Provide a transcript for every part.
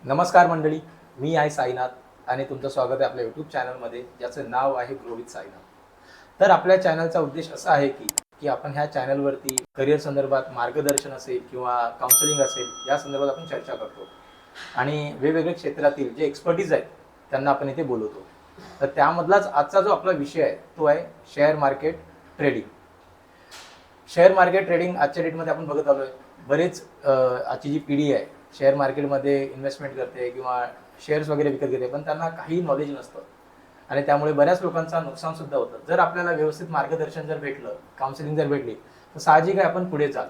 नमस्कार मंडळी, मी आहे साईनाथ आणि तुमचं स्वागत आहे आपल्या यूट्यूब चॅनलमध्ये, ज्याचं नाव आहे ग्रो विथ साईनाथ. तर आपल्या चॅनलचा उद्देश असा आहे की आपण ह्या चॅनलवरती करिअर संदर्भात मार्गदर्शन असेल किंवा काउन्सिलिंग असेल, या संदर्भात आपण चर्चा करतो आणि वेगवेगळ्या क्षेत्रातील जे एक्सपर्टीज आहेत त्यांना आपण इथे बोलवतो. तर त्यामधलाच आजचा जो आपला विषय आहे तो आहे share market trading. Share market trading आजच्या डेटमध्ये आपण बघत आलो आहे. बरेच आजची जी पिढी आहे शेअर मार्केटमध्ये इन्व्हेस्टमेंट करते किंवा शेअर्स वगैरे विकत घेते, पण त्यांना काही नॉलेज नसतं आणि त्यामुळे बऱ्याच लोकांचं नुकसानसुद्धा होतं. जर आपल्याला व्यवस्थित मार्गदर्शन जर भेटलं, काउन्सिलिंग जर भेटली, तर साहजिक आहे आपण पुढे चाल.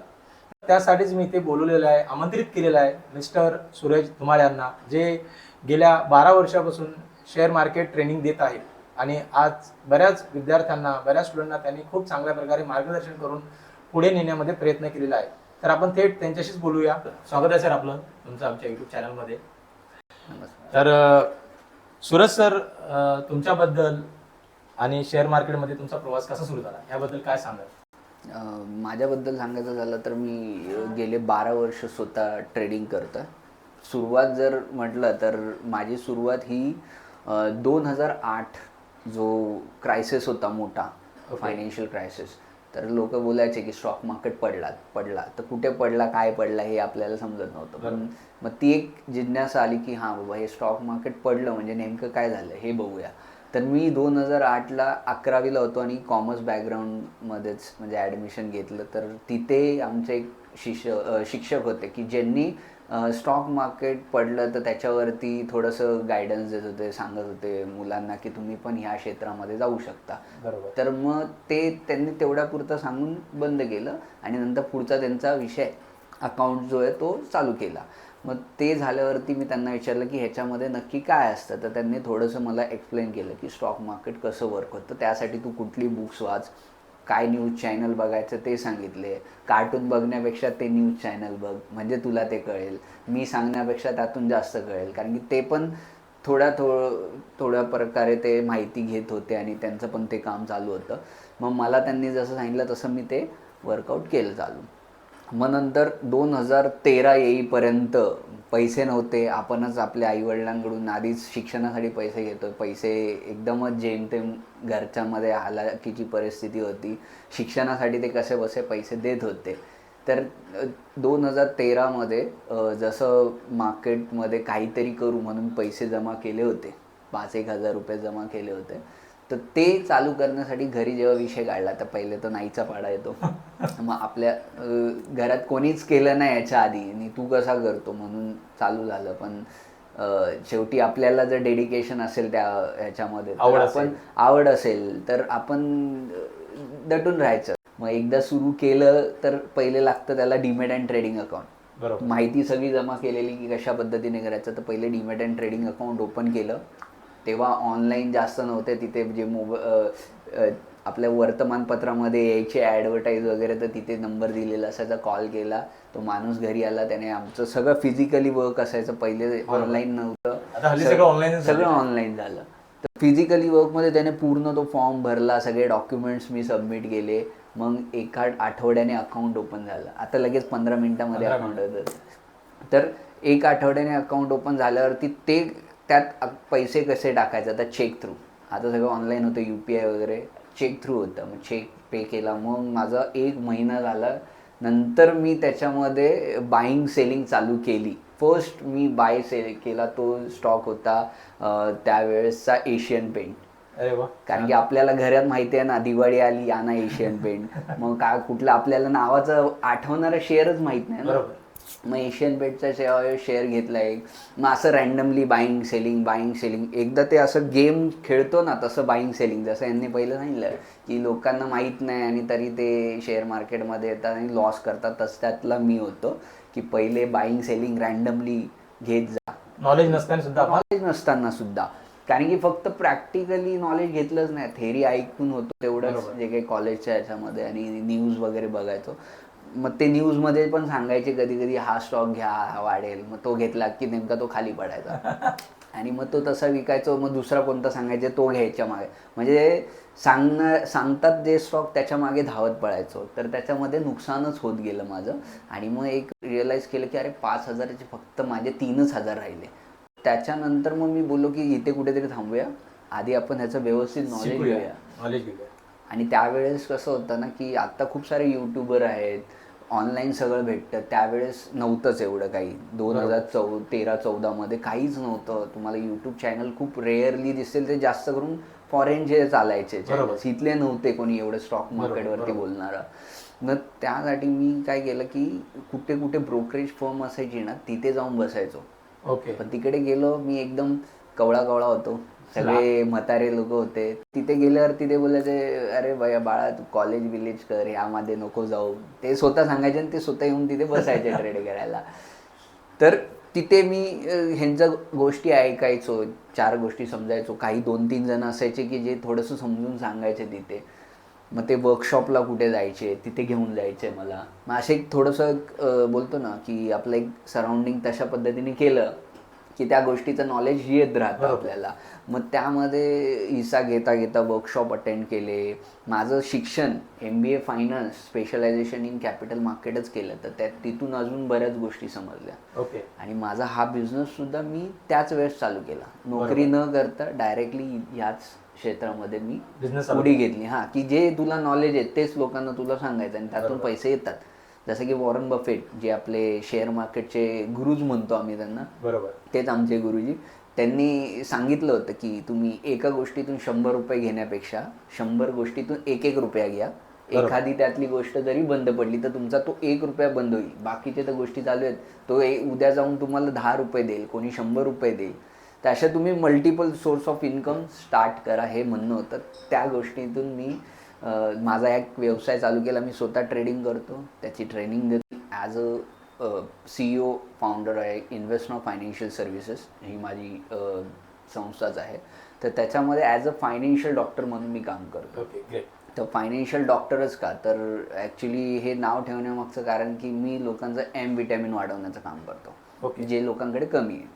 त्यासाठीच मी इथे बोलवलेलं आहे, आमंत्रित केलेलं आहे मिस्टर सूरज धुमाळ यांना, जे गेल्या 12 वर्षापासून शेअर मार्केट ट्रेनिंग देत आहेत आणि आज बऱ्याच विद्यार्थ्यांना, बऱ्याच स्टुडंटना त्यांनी खूप चांगल्या प्रकारे मार्गदर्शन करून पुढे नेण्यामध्ये प्रयत्न केलेला आहे. तर आपण थेट त्यांच्याशीच बोलूया. स्वागत आहे सर आपलं तुमचं आमच्या यूट्यूब चॅनलमध्ये. तर सूरज सर, तुमच्याबद्दल आणि शेअर मार्केटमध्ये तुमचा प्रवास कसा सुरू झाला याबद्दल काय सांगाल? माझ्याबद्दल सांगायचं झालं तर मी गेले 12 वर्ष स्वतः ट्रेडिंग करतो. सुरुवात जर म्हटलं तर माझी सुरुवात ही 2008 जो क्रायसिस होता मोठा, फायनान्शियल क्रायसिस. तर लोक बोलायचे की स्टॉक मार्केट पडला तर कुठे पडला, काय पडला हे आपल्याला समजत नव्हतं. पण मग ती एक जिज्ञासा आली की हां बाबा, हे स्टॉक मार्केट पडलं म्हणजे नेमकं काय झालं हे बघूया. तर मी 2008ला 11वीला होतो आणि कॉमर्स बॅकग्राऊंडमध्येच म्हणजे ॲडमिशन घेतलं. तर तिथे आमचे एक शिक्षक होते की ज्यांनी स्टॉक मार्केट पडलं तर त्याच्यावरती थोडंसं गायडन्स देत होते, सांगत होते मुलांना की तुम्ही पण ह्या क्षेत्रामध्ये जाऊ शकता. बरोबर. तर मग त्यांनी तेवढ्यापुरतं सांगून बंद केलं आणि नंतर पुढचा त्यांचा विषय अकाउंट जो आहे तो चालू केला. मग ते झाल्यावरती मी त्यांना विचारलं की ह्याच्यामध्ये नक्की काय असतं. तर त्यांनी थोडंसं मला एक्सप्लेन केलं की स्टॉक मार्केट कसं वर्क होतं, त्यासाठी तू कुठली बुक्स वाच, काय न्यूज चॅनल बघायचं ते सांगितले. कार्टून बघण्यापेक्षा ते न्यूज चॅनल बघ म्हणजे तुला ते कळेल. मी सांगण्यापेक्षा त्यातून जास्त कळेल, कारण की ते पण थोड्या प्रकारे ते माहिती घेत होते आणि त्यांचं पण ते काम चालू होतं. मग मला त्यांनी जसं सांगितलं तसं मी ते वर्कआउट केलं चालू. मग नंतर 2013 येईपर्यंत पैसे नव्हते. आपणच आपल्या आईवडिलांकडून आधीच शिक्षणासाठी पैसे घेतो. पैसे एकदमच जेमतेम घरच्यामध्ये हालाकीची परिस्थिती होती. शिक्षणासाठी ते कसे बसे पैसे देत होते. तर 2013मध्ये जसं मार्केटमध्ये काहीतरी करू म्हणून पैसे जमा केले होते, 5,000-1,000 रुपये जमा केले होते. तर ते चालू करण्यासाठी घरी जेव्हा विषय काढला तर पहिले तर नाहीचा पाडा येतो. मग आपल्या घरात कोणीच केलं नाही याच्या आधी आणि तू कसा करतो म्हणून चालू झालं. पण शेवटी आपल्याला जर डेडिकेशन असेल त्या ह्याच्यामध्ये, आवड असेल तर आपण दटून राहायचं. मग एकदा सुरू केलं तर पहिले लागतं त्याला डीमॅट अँड ट्रेडिंग अकाउंट. बरोबर. माहिती सगळी जमा केलेली की कशा पद्धतीने करायचं. तर पहिले demat and trading account open केलं. तेव्हा ऑनलाईन जास्त नव्हते. तिथे जे आपल्या वर्तमानपत्रामध्ये यायचे ॲडव्हर्टाईज वगैरे, तर तिथे नंबर दिलेला असायचा. कॉल केला, तो माणूस घरी आला, त्याने आमचं सगळं फिजिकली वर्क असायचं. पहिले ऑनलाईन नव्हतं, सगळं ऑनलाईन झालं. तर फिजिकली वर्कमध्ये त्याने पूर्ण तो फॉर्म भरला, सगळे डॉक्युमेंट्स मी सबमिट केले. मग एका आठवड्याने अकाउंट ओपन झालं. आता लगेच 15 मिनिटामध्ये अकाउंट होतं. तर एक आठवड्याने अकाउंट ओपन झाल्यावरती त्यात पैसे कसे टाकायचे, आता चेक थ्रू. आता सगळं ऑनलाईन होतं, UPI वगैरे चेक थ्रू होतं. मग चेक पे केला. मग माझा 1 महिना झाला. नंतर मी त्याच्यामध्ये बाईंग सेलिंग चालू केली. फर्स्ट मी बाय सेल केला तो स्टॉक होता त्यावेळेसचा एशियन पेंट. अरे वा. कारण की आपल्याला घरात माहिती आहे ना, दिवाळी आली आणा एशियन पेंट. मग काय कुठलं आपल्याला नावाचं आठवणारं शेअरच माहीत नाही ना. मग एशियन पेंटचा शेअर घेतला एक. मग असं रँडमली बाईंग सेलिंग. एकदा ते असं गेम खेळतो ना तसं बाईंग सेलिंग, जसं यांनी पहिलं सांगितलं की लोकांना माहीत नाही आणि तरी ते शेअर मार्केटमध्ये येतात आणि लॉस करतात. तसं त्यातला मी होतो की पहिले बाईंग सेलिंग रँडमली घेत जा, नॉलेज नसताना सुद्धा. कारण की फक्त प्रॅक्टिकली नॉलेज घेतलंच नाही, थेरी ऐकून होतो तेवढंच जे काही कॉलेजच्या ह्याच्यामध्ये, आणि न्यूज वगैरे बघायचो. मग ते न्यूजमध्ये पण सांगायचे कधी कधी हा स्टॉक घ्या, हा वाढेल. मग तो घेतला की नेमका तो खाली पडायचा आणि मग तो तसा विकायचो. मग दुसरा कोणता सांगायचे तो घ्यायच्या मागे. म्हणजे सांगतात जे स्टॉक त्याच्या मागे धावत पळायचो, तर त्याच्यामध्ये नुकसानच होत गेलं माझं. आणि मग एक रिअलाईज केलं की अरे 5,000चे फक्त माझे 3,000 राहिले. त्याच्यानंतर मग मी बोललो की इथे कुठेतरी थांबूया, आधी आपण ह्याचं व्यवस्थित नॉलेज घेऊया. नॉलेज घेऊया. आणि त्यावेळेस कसं होतं ना की आत्ता खूप सारे यूट्यूबर आहेत, ऑनलाईन सगळं भेटतं. त्यावेळेस नव्हतंच एवढं काही. 2013-14 काहीच नव्हतं. तुम्हाला यूट्यूब चॅनल खूप रेअरली दिसेल, ते जास्त करून फॉरेनचे चालायचे चॅनल्स, इथले नव्हते कोणी एवढं स्टॉक मार्केटवरती बोलणारं. मग त्यासाठी मी काय केलं की कुठे कुठे ब्रोकरेज फर्म असायची ना, तिथे जाऊन बसायचो. ओके. पण तिकडे गेलो मी, एकदम कवळा होतो, सगळे म्हातारे लोक होते. तिथे गेल्यावर तिथे बोलायचे अरे बाळा तू कॉलेज विलेज कर, यामध्ये नको जाऊ. ते स्वतः सांगायचे आणि ते स्वतः येऊन तिथे बसायचे ट्रेड करायला. तर तिथे मी ह्यांच्या गोष्टी ऐकायचो, 4 गोष्टी समजायचो. काही 2-3 जण असायचे की जे थोडंसं समजून सांगायचे तिथे. मग ते वर्कशॉपला कुठे जायचे, तिथे घेऊन जायचे मला. मग असे एक थोडंसं बोलतो ना की आपलं एक सराउंडिंग तशा पद्धतीने केलं की त्या गोष्टीचं नॉलेज येत राहतं आपल्याला. मग त्यामध्ये हिस्सा घेता वर्कशॉप अटेंड केले. माझं शिक्षण MBA finance, specialisation in capital मार्केटच केलं, तर तिथून अजून बऱ्याच गोष्टी समजल्या. ओके. आणि माझा हा बिझनेससुद्धा मी त्याच वेळेस चालू केला, नोकरी न करता डायरेक्टली याच क्षेत्रामध्ये मी बिझनेस उडी घेतली. हां, की जे तुला नॉलेज आहे तेच लोकांना तुला सांगायचं आणि त्यातून पैसे येतात. जसं की वॉरन बफेट, जे आपले शेअर मार्केटचे गुरुज म्हणतो आम्ही त्यांना, बरोबर, तेच आमचे गुरुजी. त्यांनी सांगितलं होतं की तुम्ही एका गोष्टीतून 100 रुपये घेण्यापेक्षा 100 गोष्टीतून 1-1 रुपया घ्या. एखादी त्यातली गोष्ट जरी बंद पडली तर तुमचा तो 1 रुपया बंद होईल. बाकीचे तर गोष्टी चालू आहेत, तो उद्या जाऊन तुम्हाला 10 रुपये देईल, कोणी 100 रुपये देईल. तर अशा तुम्ही multiple source of income start करा, हे म्हणणं होतं. त्या गोष्टीतून मी माझा एक व्यवसाय चालू केला. मी स्वतः ट्रेडिंग करतो, त्याची ट्रेनिंग देतो. ॲज CEO फाउंडर आहे इन्व्हेस्टमेंट फायनान्शियल सर्व्हिसेस, ही माझी संस्थाच आहे. तर त्याच्यामध्ये ॲज अ फायनान्शियल डॉक्टर म्हणून मी काम करतो. Okay, great. तर फायनान्शियल डॉक्टरच का, तर ॲक्च्युली हे नाव ठेवण्यामागचं कारण की मी लोकांचं विटॅमिन वाढवण्याचं काम करतो. ओके. जे लोकांकडे कमी आहे,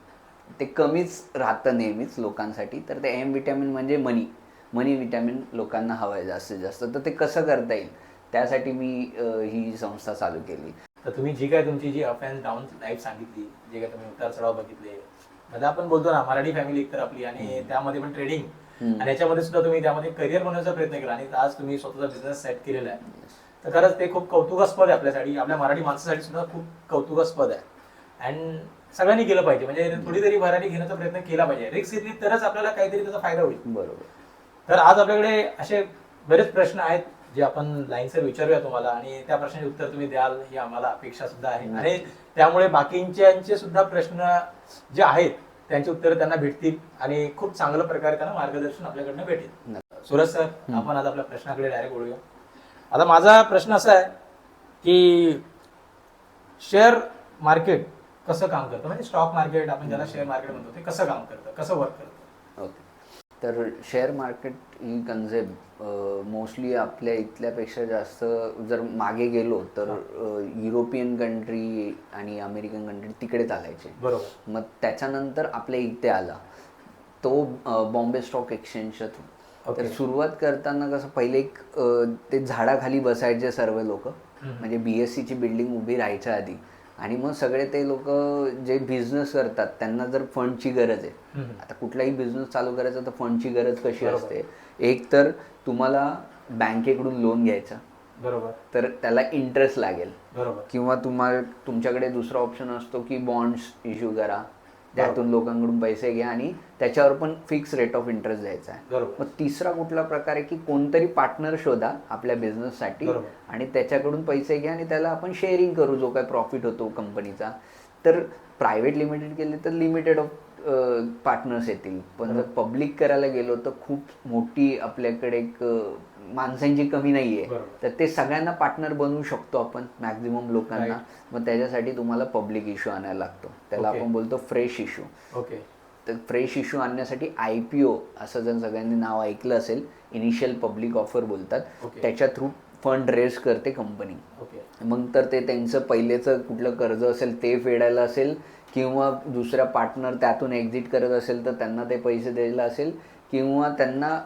ते कमीच राहतं नेहमीच लोकांसाठी. तर ते विटॅमिन म्हणजे मनी विटॅमिन लोकांना हवं आहे जास्तीत जास्त. तर ते कसं करता येईल त्यासाठी मी ही संस्था चालू केली. तर तुम्ही जी काय तुमची जी अप अँड डाऊन लाईफ सांगितली, जे काय तुम्ही उतार चढाव बघितले, म्हणजे आपण बोलतो ना मराठी फॅमिली एक तर आपली, आणि त्यामध्ये पण ट्रेडिंग, आणि याच्यामध्ये सुद्धा तुम्ही त्यामध्ये करिअर बनवण्याचा प्रयत्न केला आणि आज तुम्ही स्वतःचा बिझनेस सेट केलेला आहे. तर खरंच ते खूप कौतुकास्पद आहे आपल्यासाठी, आपल्या मराठी माणसासाठी सुद्धा खूप कौतुकास्पद आहे. अँड सगळ्यांनी केलं पाहिजे, म्हणजे थोडी तरी भरारी घेण्याचा प्रयत्न केला पाहिजे. रिस्क घेतली तरच आपल्याला काहीतरी त्याचा फायदा होईल. बरोबर. तर आज आपल्याकडे असे बरेच प्रश्न आहेत जे आपण लाईनसर विचारूया तुम्हाला, आणि त्या प्रश्नाचे उत्तर तुम्ही द्याल ही आम्हाला अपेक्षा सुद्धा आहे. आणि त्यामुळे बाकींचे सुद्धा प्रश्न जे आहेत त्यांचे उत्तर त्यांना भेटतील आणि खूप चांगल्या प्रकारे त्यांना मार्गदर्शन आपल्याकडनं भेटेल. सुरज सर, आपण आज आपल्या प्रश्नाकडे डायरेक्ट वळूया. आता माझा प्रश्न असा आहे की शेअर मार्केट कसं काम करतं, म्हणजे स्टॉक मार्केट आपण ज्याला शेअर मार्केट म्हणतो, ते कसं काम करतं, कसं वर्क करतं? ओके. तर शेअर मार्केट ही कन्सेप्ट मोस्टली आपल्या इथल्यापेक्षा जास्त जर मागे गेलो तर युरोपियन कंट्री आणि अमेरिकन कंट्री तिकडे चालायचे. बरोबर. मग त्याच्यानंतर आपल्या इथे आला तो बॉम्बे स्टॉक एक्सचेंजच्या थ्रू. तर सुरुवात करताना कसं पहिले एक ते झाडाखाली बसायचे सर्व लोक, म्हणजे BSCची बिल्डिंग उभी राहायच्या आधी. आणि मग सगळे ते लोक जे बिझनेस करतात त्यांना जर फंडची गरज आहे, आता कुठलाही बिझनेस चालू करायचा तर फंडची गरज कशी असते, एक तर तुम्हाला बँकेकडून लोन घ्यायचा, बरोबर, तर त्याला इंटरेस्ट लागेल, बरोबर, किंवा तुमच्याकडे दुसरा ऑप्शन असतो की बॉन्ड्स इश्यू करा, त्यातून लोकांकडून पैसे घ्या आणि त्याच्यावर पण फिक्स रेट ऑफ इंटरेस्ट द्यायचा आहे. मग तिसरा कुठला प्रकार आहे की कोणतरी पार्टनर शोधा आपल्या बिझनेससाठी आणि त्याच्याकडून पैसे घ्या आणि त्याला आपण शेअरिंग करू जो काय प्रॉफिट होतो कंपनीचा. तर प्रायव्हेट लिमिटेड केले तर लिमिटेड ऑफ पार्टनर्स येतील, पण जर पब्लिक करायला गेलो तर खूप मोठी आपल्याकडे एक माणसांची कमी नाही आहे, तर ते सगळ्यांना पार्टनर बनवू शकतो आपण, मॅक्झिमम लोकांना. मग त्याच्यासाठी तुम्हाला पब्लिक इश्यू आणायला लागतो, त्याला आपण बोलतो फ्रेश इश्यू. ओके. तर फ्रेश इश्यू आणण्यासाठी IPO असं जर सगळ्यांनी नाव ऐकलं असेल, इनिशियल पब्लिक ऑफर बोलतात, त्याच्या थ्रू फंड रेज करते कंपनी. मग तर ते त्यांचं पहिलेचं कुठलं कर्ज असेल ते फेडायला असेल, किंवा दुसऱ्या पार्टनर त्यातून एक्झिट करत असेल तर त्यांना ते पैसे द्यायला असेल, किंवा त्यांना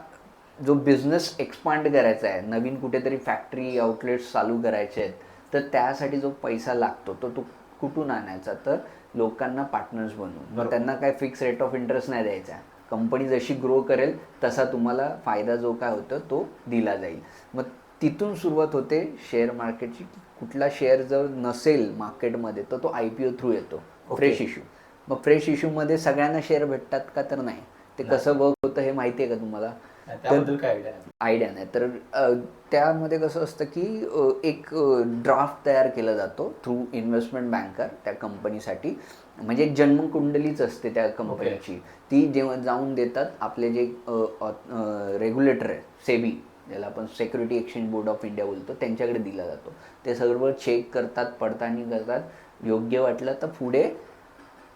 जो बिझनेस एक्सपांड करायचा आहे, नवीन कुठेतरी फॅक्टरी आउटलेट्स चालू करायचे आहेत, तर त्यासाठी जो पैसा लागतो तो कुठून आणायचा, तर लोकांना पार्टनर्स बनवून. मग त्यांना काय फिक्स रेट ऑफ इंटरेस्ट नाही द्यायचा, कंपनी जशी ग्रो करेल तसा तुम्हाला फायदा जो काय होतो तो दिला जाईल. मग तिथून सुरुवात होते शेअर मार्केटची. कुठला शेअर जर नसेल मार्केटमध्ये तर तो IPO थ्रू येतो, फ्रेश इश्यू. मग फ्रेश इश्यूमध्ये सगळ्यांना शेअर भेटतात का, तर नाही. ते कसं वर्क होतं हे माहिती आहे का तुम्हाला? त्याबद्दल काय आयडिया नाही. तर त्यामध्ये कसं असतं की एक ड्राफ्ट तयार केला जातो थ्रू इन्व्हेस्टमेंट बँकर त्या कंपनीसाठी. म्हणजे एक जन्मकुंडलीच असते त्या कंपनीची. ती जेव्हा जाऊन देतात आपले जे रेग्युलेटर आहे, सेबी, ज्याला आपण security exchange board of India बोलतो, त्यांच्याकडे दिला जातो. ते सर्व चेक करतात, पडताळणी करतात. योग्य वाटलं तर पुढे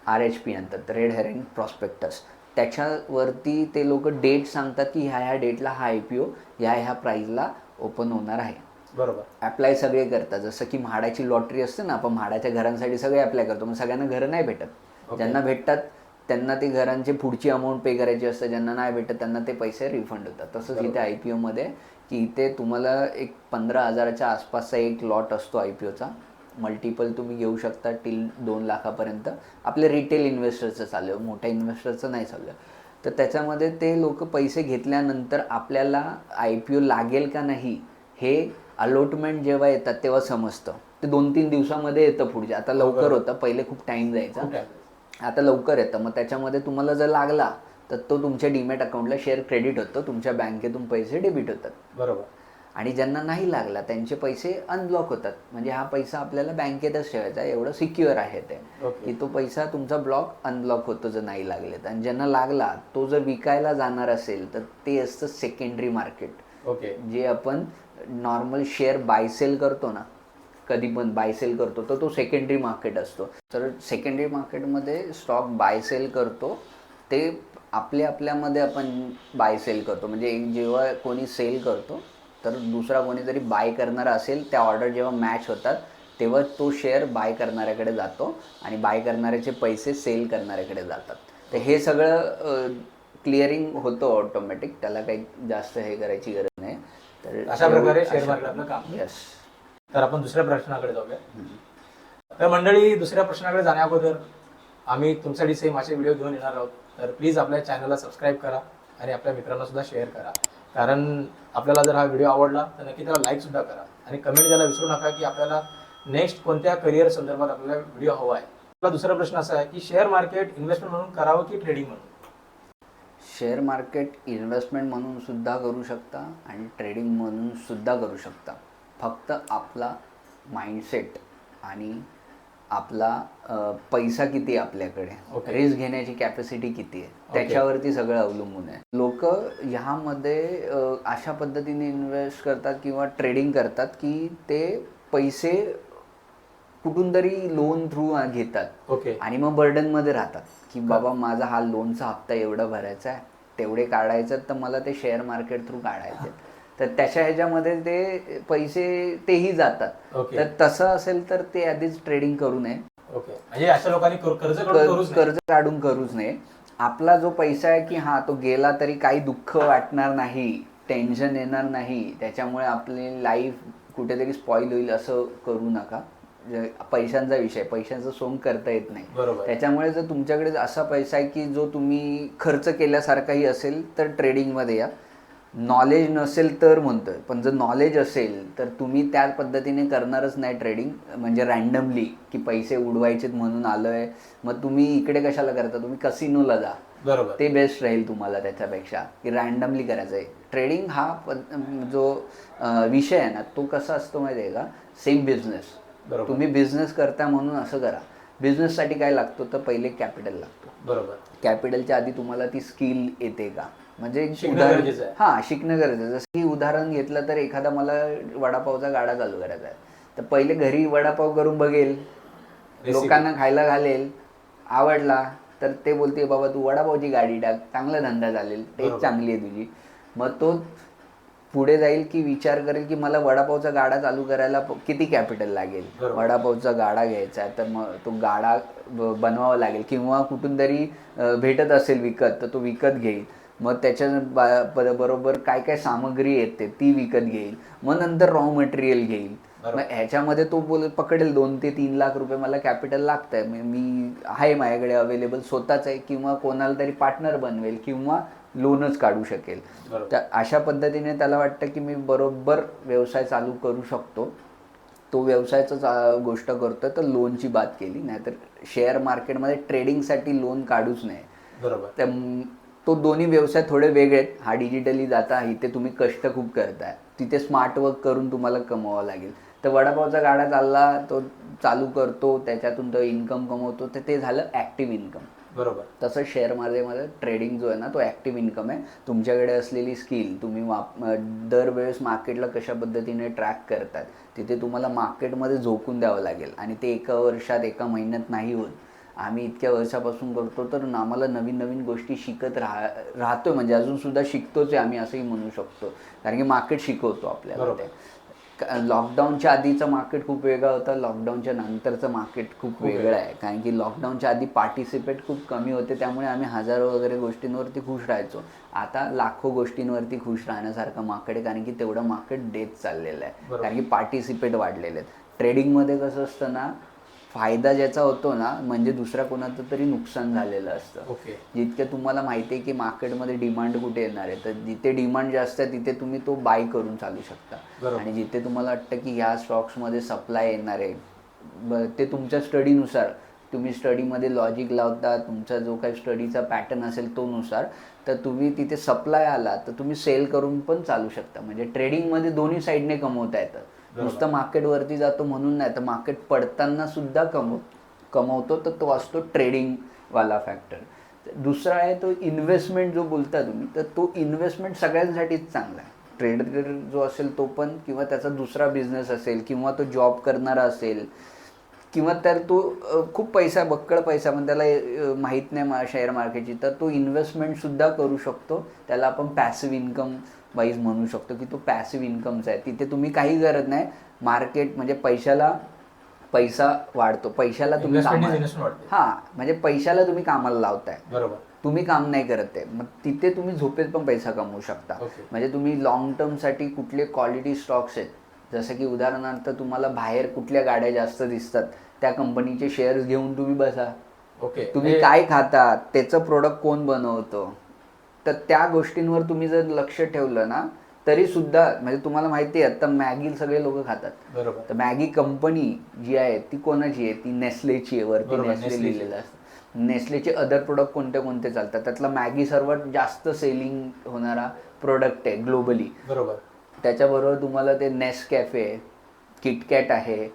RHP आणतात, रेड हेरिंग प्रॉस्पेक्टस. त्याच्यावरती ते लोक डेट सांगतात की ह्या डेटला हा IPO ह्या प्राईजला ओपन होणार आहे. बरोबर. अप्लाय सगळे करतात. जसं की म्हाडाची लॉटरी असते ना, आपण म्हाडाच्या घरांसाठी सगळे अप्लाय करतो. मग सगळ्यांना घरं नाही भेटत. ज्यांना भेटतात त्यांना ते घरांची पुढची अमाऊंट पे करायची असते, ज्यांना नाही भेटत त्यांना ते पैसे रिफंड होतात. तसंच इथे IPOमध्ये की इथे तुम्हाला एक 15,000च्या आसपासचा एक लॉट असतो IPOचा. मल्टिपल तुम्ही घेऊ शकता टिल 2 लाखापर्यंत. आपल्या रिटेल इन्व्हेस्टरचं चालू आहे, मोठ्या इन्व्हेस्टरचं नाही चालू आहे. तर त्याच्यामध्ये ते लोक पैसे घेतल्यानंतर आपल्याला IPO लागेल का नाही हे अलॉटमेंट जेव्हा येतात तेव्हा समजतं. ते 2-3 दिवसामध्ये येतं पुढच्या. आता लवकर होतं, पहिले खूप टाईम जायचा, आता लवकर येतं. मग त्याच्यामध्ये तुम्हाला जर लागला तर तो तुमच्या डीमॅट अकाउंटला शेअर क्रेडिट होतं, तुमच्या बँकेतून पैसे डेबिट होतात. बरोबर. आणि ज्यांना नाही लागला त्यांचे पैसे अनब्लॉक होतात. म्हणजे हा पैसा आपल्याला बँकेतच ठेवायचा आहे, एवढं सिक्युअर आहे ते की तो पैसा तुमचा अनब्लॉक होतो जर नाही लागले. आणि ज्यांना लागला तो जर विकायला जाणार असेल तर ते असतं सेकंडरी मार्केट. ओके. जे आपण नॉर्मल शेअर बाय सेल करतो ना, कधी पण बाय सेल करतो तर तो सेकंडरी मार्केट असतो. तर सेकंडरी मार्केटमध्ये स्टॉक बाय सेल करतो, ते आपल्यामध्ये आपण बाय सेल करतो. म्हणजे जेव्हा कोणी सेल करतो तर दुसरा कोणीतरी बाय करणारा असेल, त्या ऑर्डर जेव्हा मॅच होतात तेव्हा तो शेअर बाय करणाऱ्याकडे जातो आणि बाय करणाऱ्याचे पैसे सेल करणाऱ्याकडे जातात. तर हे सगळं क्लिअरिंग होतं ऑटोमॅटिक, त्याला काही जास्त हे करायची गरज नाही. तर अशा प्रकारे शेअर मार्केटला काम. यस. तर आपण दुसऱ्या प्रश्नाकडे जाऊया. तर मंडळी, दुसऱ्या प्रश्नाकडे जाण्या अगोदर आम्ही तुमच्यासाठी सेम असे व्हिडिओ घेऊन येणार आहोत. तर प्लीज आपल्या चॅनलला सबस्क्राईब करा आणि आपल्या मित्रांना सुद्धा शेअर करा. कारण आपल्याला जर हा व्हिडिओ आवडला तर नक्की त्याला लाईक सुद्धा करा आणि कमेंट द्यायला विसरू नका की आपल्याला नेक्स्ट कोणत्या करिअर संदर्भात आपल्याला व्हिडिओ हवा आहे. आपला दुसरा प्रश्न असा आहे की शेअर मार्केट इन्व्हेस्टमेंट म्हणून करावं की ट्रेडिंग म्हणून? शेअर मार्केट इन्व्हेस्टमेंट म्हणून सुद्धा करू शकता आणि ट्रेडिंग म्हणून सुद्धा करू शकता. फक्त आपला माइंडसेट आणि आपला पैसा किती आहे आपल्याकडे, रिस्क घेण्याची कॅपॅसिटी किती आहे, त्याच्यावरती सगळं अवलंबून आहे. लोक ह्यामध्ये अशा पद्धतीने इन्व्हेस्ट करतात किंवा ट्रेडिंग करतात की ते पैसे कुठून तरी लोन थ्रू घेतात आणि मग बर्डनमध्ये राहतात की बाबा माझा हा लोनचा हप्ता एवढा भरायचा आहे, तेवढे काढायचं तर मला ते शेअर मार्केट थ्रू काढायचे. तर त्याच्या ह्याच्यामध्ये ते पैसे तेही जातात. तर तसं असेल तर ते आधीच ट्रेडिंग करू नये. म्हणजे अशा लोकांनी कर्ज काढून करूच नये. आपला जो पैसा आहे की हा तो गेला तरी काही दुःख वाटणार नाही, टेन्शन येणार नाही, त्याच्यामुळे आपली लाईफ कुठेतरी स्पॉईल होईल असं करू नका. पैशांचा विषय, पैशांचं सोंग करता येत नाही. त्याच्यामुळे जर तुमच्याकडे असा पैसा आहे की जो तुम्ही खर्च केल्यासारखाही असेल तर ट्रेडिंगमध्ये या. नॉलेज नसेल तर म्हणतोय, पण जर नॉलेज असेल तर तुम्ही त्या पद्धतीने करणारच नाही ट्रेडिंग. म्हणजे रँडमली की पैसे उडवायचेत म्हणून आलोय, मग तुम्ही इकडे कशाला करता, तुम्ही कसिनोला जा. बरोबर. ते बेस्ट राहील तुम्हाला त्याच्यापेक्षा की रँडमली करायचं आहे. ट्रेडिंग हा जो विषय आहे ना तो कसा असतो माहिती आहे का, सेम बिझनेस. तुम्ही बिझनेस करता म्हणून असं करा. बिझनेससाठी काय लागतो तर पहिले कॅपिटल लागतो. बरोबर. कॅपिटलच्या आधी तुम्हाला ती स्किल येते का, म्हणजे शिकणं गरजेचं आहे. हां, शिकणं गरजेचं. जसं की उदाहरण घेतलं तर एखादा मला वडापावचा गाडा चालू करायचा आहे, तर पहिले घरी वडापाव करून बघेल, लोकांना खायला घालेल, आवडला तर ते बोलते बाबा तू वडापावची गाडी टाक, चांगला धंदा चालेल, टेस्ट चांगली आहे तुझी. मग तो पुढे जाईल की विचार करेल की मला वडापावचा गाडा चालू करायला किती कॅपिटल लागेल. वडापावचा गाडा घ्यायचा आहे तर मग तो गाडा बनवावा लागेल किंवा कुठून तरी भेटत असेल विकत तर तो विकत घेईल. मग त्याच्या बरोबर काय काय सामग्री येते ती विकत घेईल, मग नंतर रॉ मटेरियल घेईल. मग ह्याच्यामध्ये तो पकडेल 2 ते 3 लाख रुपये मला कॅपिटल लागत आहे, मी आहे माझ्याकडे अवेलेबल स्वतःच आहे, किंवा कोणाला तरी पार्टनर बनवेल किंवा लोनच काढू शकेल. तर अशा पद्धतीने त्याला वाटतं की मी बरोबर व्यवसाय चालू करू शकतो. तो व्यवसायाचं गोष्ट करतोय तर लोनची बात केली, नाहीतर शेअर मार्केटमध्ये ट्रेडिंगसाठी लोन काढूच नाही. बरोबर. तर तो दोन्ही व्यवसाय थोडे वेगळे आहेत. हा डिजिटली जाता, इथे तुम्ही कष्ट खूप करताय, तिथे स्मार्ट वर्क करून तुम्हाला कमवावं लागेल. तर वडापावचा गाडा चालला, तो चालू करतो, त्याच्यातून तो इन्कम कमवतो, तर ते झालं ॲक्टिव्ह इन्कम. बरोबर. तसं शेअर मार्केटमध्ये ट्रेडिंग जो आहे ना, तो ॲक्टिव्ह इन्कम आहे. तुमच्याकडे असलेली स्किल तुम्ही दरवेळेस मार्केटला कशा पद्धतीने ट्रॅक करतात, तिथे तुम्हाला मार्केटमध्ये झोकून द्यावं लागेल. आणि ते एका वर्षात एका महिन्यात नाही होत. आम्ही इतक्या वर्षापासून करतो, तर आम्हाला नवीन नवीन गोष्टी शिकत राहतोय, म्हणजे अजूनसुद्धा शिकतोच आहे आम्ही असंही म्हणू शकतो, कारण की मार्केट शिकवतो आपल्याला. ते लॉकडाऊनच्या आधीचं मार्केट खूप वेगळं होतं, लॉकडाऊनच्या नंतरचं मार्केट खूप वेगळं आहे. कारण की लॉकडाऊनच्या आधी पार्टिसिपेट खूप कमी होते, त्यामुळे आम्ही हजारो वगैरे गोष्टींवरती खुश राहायचो. आता लाखो गोष्टींवरती खुश राहण्यासारखं मार्केट आहे, कारण की तेवढं मार्केट डेथ चाललेलं आहे, कारण की पार्टिसिपेट वाढलेले आहेत. ट्रेडिंगमध्ये कसं असतं ना, फायदा ज्याचा होतो ना, म्हणजे दुसऱ्या कोणाचं तरी नुकसान झालेलं असतं. जितके तुम्हाला माहिती आहे की मार्केटमध्ये डिमांड कुठे येणार आहे, तर जिथे डिमांड जास्त आहे तिथे तुम्ही तो बाय करून चालू शकता. आणि जिथे तुम्हाला वाटतं की ह्या स्टॉक्समध्ये सप्लाय येणार आहे, ते तुमच्या स्टडीनुसार, तुम्ही स्टडीमध्ये लॉजिक लावता, तुमचा जो काही स्टडीचा पॅटर्न असेल तो नुसार, तर तुम्ही तिथे सप्लाय आला तर तुम्ही सेल करून पण चालू शकता. म्हणजे ट्रेडिंगमध्ये दोन्ही साईडने कमवता येतं. नुसतं मार्केटवरती जातो म्हणून नाही, तर मार्केट पडताना सुद्धा कमवतो, तर तो असतो ट्रेडिंगवाला फॅक्टर. दुसरा आहे तो इन्व्हेस्टमेंट जो बोलता तुम्ही, तर तो इन्व्हेस्टमेंट सगळ्यांसाठीच चांगला आहे. ट्रेडर जो असेल तो पण, किंवा त्याचा दुसरा बिझनेस असेल, किंवा तो जॉब करणारा असेल, किंवा तर तो खूप पैसा, बक्कळ पैसा, पण त्याला माहीत नाही शेअर मार्केटची, तर तो इन्व्हेस्टमेंटसुद्धा करू शकतो. त्याला आपण पॅसिव्ह इन्कम वाईज म्हणू शकतो की तो पॅसिव्ह इन्कमचा आहे. तिथे तुम्ही काही करत नाही, मार्केट म्हणजे पैसा वाढतो, पैशाला तुम्ही म्हणजे पैशाला तुम्ही कामाला लावताय. बरोबर. तुम्ही काम नाही करत आहे, मग तिथे तुम्ही झोपेत पण पैसा कमवू शकता. म्हणजे तुम्ही लॉंग टर्मसाठी कुठले क्वालिटी स्टॉक्स आहेत, जसं की उदाहरणार्थ तुम्हाला बाहेर कुठल्या गाड्या जास्त दिसतात, त्या कंपनीचे शेअर्स घेऊन तुम्ही बसा. तुम्ही काय खाता, त्याचं प्रोडक्ट कोण बनवतो, तर त्या गोष्टींवर तुम्ही जर लक्ष ठेवलं ना, तरी सुद्धा, म्हणजे तुम्हाला माहिती आहे आता मॅगी सगळे लोक खातात. बरोबर. तर मॅगी कंपनी जी आहे ती कोणाची आहे, ती नेस्लेची आहे. वरती नेस्ले लिहिलेलं असतं. नेस्लेचे अदर प्रोडक्ट कोणते कोणते चालतात, त्यातला मॅगी सर्वात जास्त सेलिंग होणारा प्रोडक्ट आहे ग्लोबली. बरोबर. त्याच्याबरोबर तुम्हाला ते नेसकॅफे, किटकॅट आहे,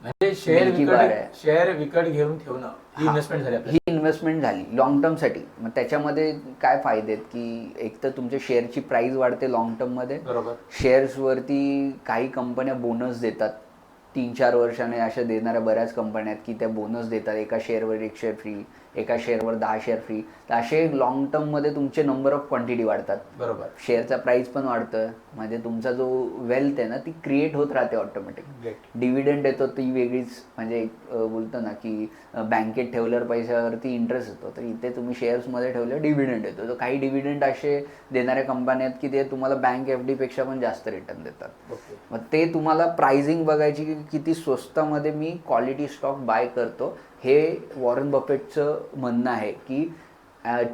म्हणजे शेअर विकत घेऊन ठेवणं ही इन्व्हेस्टमेंट झाली. ही इन्व्हेस्टमेंट झाली लॉंग टर्मसाठी. मग त्याच्यामध्ये काय फायदे आहेत की एक तर तुमच्या शेअरची प्राइस वाढते लॉंग टर्ममध्ये. बरोबर. शेअर्सवरती काही कंपन्या बोनस देतात, 3-4 वर्षाने अशा देणाऱ्या बऱ्याच कंपन्या आहेत की त्या बोनस देतात. एका शेअरवर 1 शेअर फ्री, एका शेअरवर 10 शेअर फ्री. तर असे लॉंग टर्ममध्ये तुमचे नंबर ऑफ क्वांटिटी वाढतात. बरोबर. शेअरचा प्राईस पण वाढतं, म्हणजे तुमचा जो वेल्थ आहे ना ती क्रिएट होत राहते ऑटोमॅटिक. डिव्हिडंड येतो ती वेगळीच, म्हणजे बोलतो ना की बँकेत ठेवल्यावर पैशावरती इंटरेस्ट येतो, तर इथे तुम्ही शेअर्समध्ये ठेवल्यावर डिव्हिडंड येतो. तर काही डिव्हिडंड असे देणाऱ्या कंपन्या आहेत की ते तुम्हाला बँक FD पेक्षा पण जास्त रिटर्न देतात. मग ते तुम्हाला प्राइसिंग बघायची की किती स्वस्तामध्ये मी क्वालिटी स्टॉक बाय करतो. हे वॉरन बफेटचं म्हणणं आहे की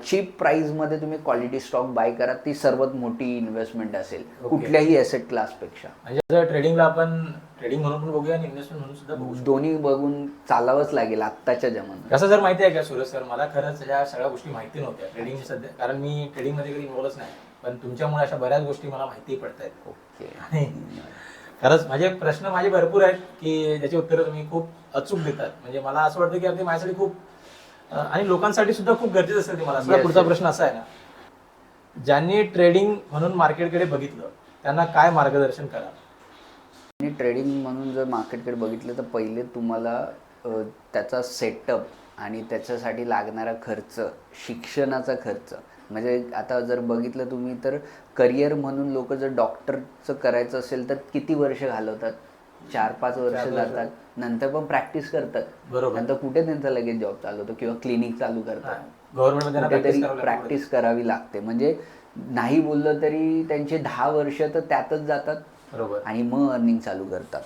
चीप प्राईजमध्ये तुम्ही क्वालिटी स्टॉक बाय करा, ती सर्वात मोठी इन्व्हेस्टमेंट असेल कुठल्याही ॲसेट क्लासपेक्षा. म्हणजे ट्रेडिंगला आपण ट्रेडिंग म्हणून पण बघूया आणि इन्व्हेस्टमेंट म्हणून सुद्धा बघू, दोन्ही बघून चालावंच लागेल आत्ताच्या जमान्यात. कसं जर माहिती आहे का सुरेश सर, मला खरंच ह्या सगळ्या गोष्टी माहिती नव्हत्या ट्रेडिंगची सध्या, कारण मी ट्रेडिंगमध्ये कधी इन्व्हॉल्वच नाही, पण तुमच्यामुळे अशा बऱ्याच गोष्टी मला माहिती पडत आहेत. ओके. खरंच माझे भरपूर आहेत की ज्याची उत्तरं तुम्ही खूप अचूक देतात. म्हणजे मला असं वाटतं की ते माझ्यासाठी खूप आणि लोकांसाठी सुद्धा खूप गरजेचं असेल ते. मला पुढचा प्रश्न असा आहे ना, ज्यांनी ट्रेडिंग म्हणून मार्केटकडे बघितलं त्यांना काय मार्गदर्शन करा? आणि ट्रेडिंग म्हणून जर मार्केटकडे बघितलं तर पहिले तुम्हाला त्याचा सेटअप आणि त्याच्यासाठी लागणारा खर्च, शिक्षणाचा खर्च, म्हणजे आता जर बघितलं तुम्ही तर करिअर म्हणून लोक जर डॉक्टरचं करायचं असेल तर किती वर्ष घालवतात, 4-5 वर्ष जातात, नंतर पण प्रॅक्टिस करतात. बरोबर. नंतर कुठे त्यांचा लगेच जॉब चालू होतो किंवा क्लिनिक चालू करतात, गव्हर्नमेंटमध्ये कुठेतरी प्रॅक्टिस करावी लागते. म्हणजे नाही बोललं तरी त्यांचे 10 वर्ष तर त्यातच जातात बरोबर. आणि मग अर्निंग चालू करतात.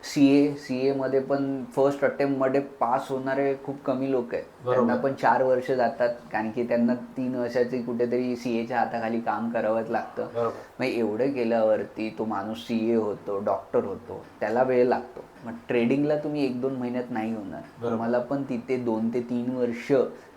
सी मध्ये पण फर्स्ट अटेम्प्टमध्ये पास होणारे खूप कमी लोक आहेत. बरोबर. त्यांना पण 4 वर्ष जातात, कारण की त्यांना 3 वर्षाची कुठेतरी CAच्या हाताखाली काम करावंच लागतं. बरोबर. मग एवढं केल्यावरती तो माणूस CA होतो, डॉक्टर होतो, त्याला वेळ लागतो. मग ट्रेडिंगला तुम्ही 1-2 महिन्यात नाही होणार. बरोबर. तुम्हाला पण तिथे 2 ते 3 वर्ष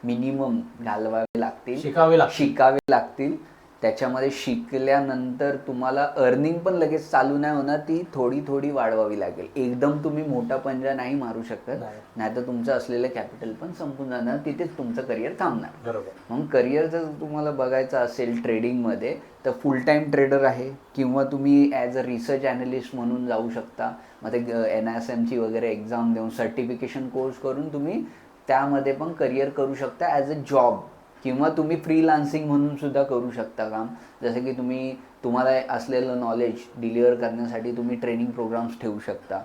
मिनिमम घालवावे लागतील, शिकावे लागतील. त्याच्यामध्ये शिकल्यानंतर तुम्हाला अर्निंग पण लगेच चालू नाही होणार, ती थोडी थोडी वाढवावी लागेल. एकदम तुम्ही मोठा पंजा नाही मारू शकत, नाही तर तुमचं असलेलं कॅपिटल पण संपून जाणार, तिथेच तुमचं करिअर थांबणार. बरोबर. मग करिअर जर तुम्हाला बघायचं असेल ट्रेडिंगमध्ये तर फुल टाईम ट्रेडर आहे, किंवा तुम्ही ॲज अ रिसर्च ॲनालिस्ट म्हणून जाऊ शकता. मग ते NISMची वगैरे एक्झाम देऊन सर्टिफिकेशन कोर्स करून तुम्ही त्यामध्ये पण करिअर करू शकता ॲज अ जॉब, किंवा तुम्ही फ्रीलान्सिंग म्हणून सुद्धा करू शकता काम. जसं की तुम्हाला असलेलं नॉलेज डिलिव्हर करण्यासाठी तुम्ही ट्रेनिंग प्रोग्राम्स ठेवू शकता,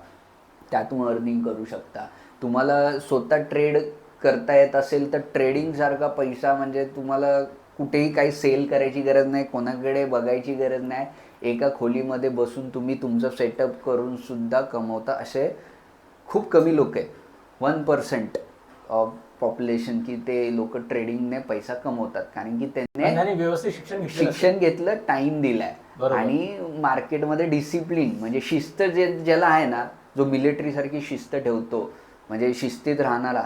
त्यातून अर्निंग करू शकता. तुम्हाला स्वतः ट्रेड करता येत असेल तर ट्रेडिंगसारखा पैसा म्हणजे तुम्हाला कुठेही काही सेल करायची गरज नाही, कोणाकडे बघायची गरज नाही. एका खोलीमध्ये बसून तुम्ही तुमचं सेटअप करून सुद्धा कमवता असे खूप कमी लोक आहेत. 1% ऑफ पॉप्युलेशन की ते लोक ट्रेडिंगने पैसा कमवतात, कारण की त्यांनी व्यवस्थित शिक्षण घेतलं, टाइम दिलाय आणि मार्केटमध्ये डिसिप्लिन म्हणजे शिस्त ज्याला आहे ना, जो मिलिटरी सारखी शिस्त ठेवतो, म्हणजे शिस्तीत राहणारा,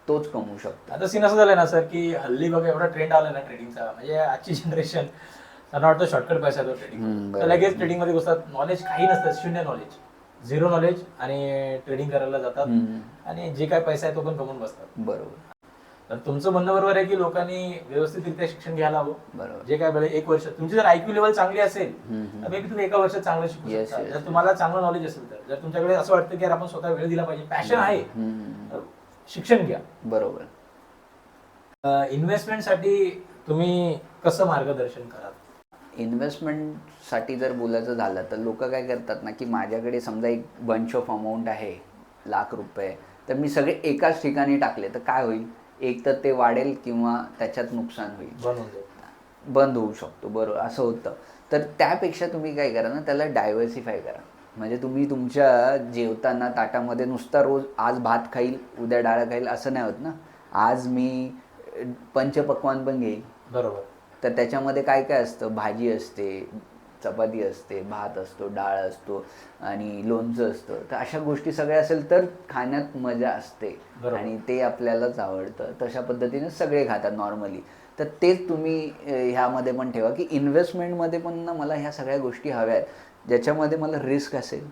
तोच कमवू शकतो. आता सीन असं झालंय ना सर, की हल्ली बघा एवढा ट्रेंड आला ना ट्रेडिंगचा, म्हणजे आजची जनरेशन त्यांना वाटतं शॉर्टकट पैसा येतो ट्रेडिंग, तर लगेच ट्रेडिंग मध्ये घुसतात. नॉलेज काही नसतं, शून्य नॉलेज, 0 नॉलेज, आणि ट्रेडिंग करायला जातात आणि जे काय पैसा आहे तो पण कमवून बसतात. बरोबर. तर तुमचं म्हणणं बरोबर आहे की लोकांनी व्यवस्थितरित्या शिक्षण घ्यायला हवं. बरोबर. जे काय वेळ 1 वर्ष तुमची जर IQ लेवल चांगली असेल तर मे बी तुम्ही 1 वर्षात चांगलं शिकू शकता. जर तुम्हाला चांगलं नॉलेज असेल तर, जर तुमच्याकडे असं वाटतं की यार आपण स्वतः वेळ दिला पाहिजे, पॅशन आहे, शिक्षण घ्या. बरोबर. इन्व्हेस्टमेंटसाठी तुम्ही कसं मार्गदर्शन कराल? इन्व्हेस्टमेंटसाठी जर बोलायचं झालं तर लोक काय करतात ना, की माझ्याकडे समजा एक बंच ऑफ अमाऊंट आहे, ₹1,00,000, तर मी सगळे एकाच ठिकाणी टाकले तर काय होईल? एक तर ते वाढेल किंवा त्याच्यात नुकसान होईल, बंद होऊ शकतो. बरोबर, असं होतं. तर त्यापेक्षा तुम्ही काय करा ना, त्याला डायव्हर्सिफाय करा. म्हणजे तुम्ही तुमच्या जेवताना ताटामध्ये नुसता रोज आज भात खाईल, उद्या डाळ खाईल असं नाही होत ना. आज मी पंचपक्वान्न पण घेईल. बरोबर. तर त्याच्यामध्ये काय काय असतं? भाजी असते, चपाती असते, भात असतो, डाळ असतो आणि लोणचं असतं. तर अशा गोष्टी सगळ्या असेल तर खाण्यात मजा असते आणि ते आपल्यालाच आवडतं. तशा पद्धतीने सगळे खातात नॉर्मली. तर तेच तुम्ही ह्यामध्ये पण ठेवा, की इन्व्हेस्टमेंटमध्ये पण ना मला ह्या सगळ्या गोष्टी हव्या आहेत, ज्याच्यामध्ये मला रिस्क असेल.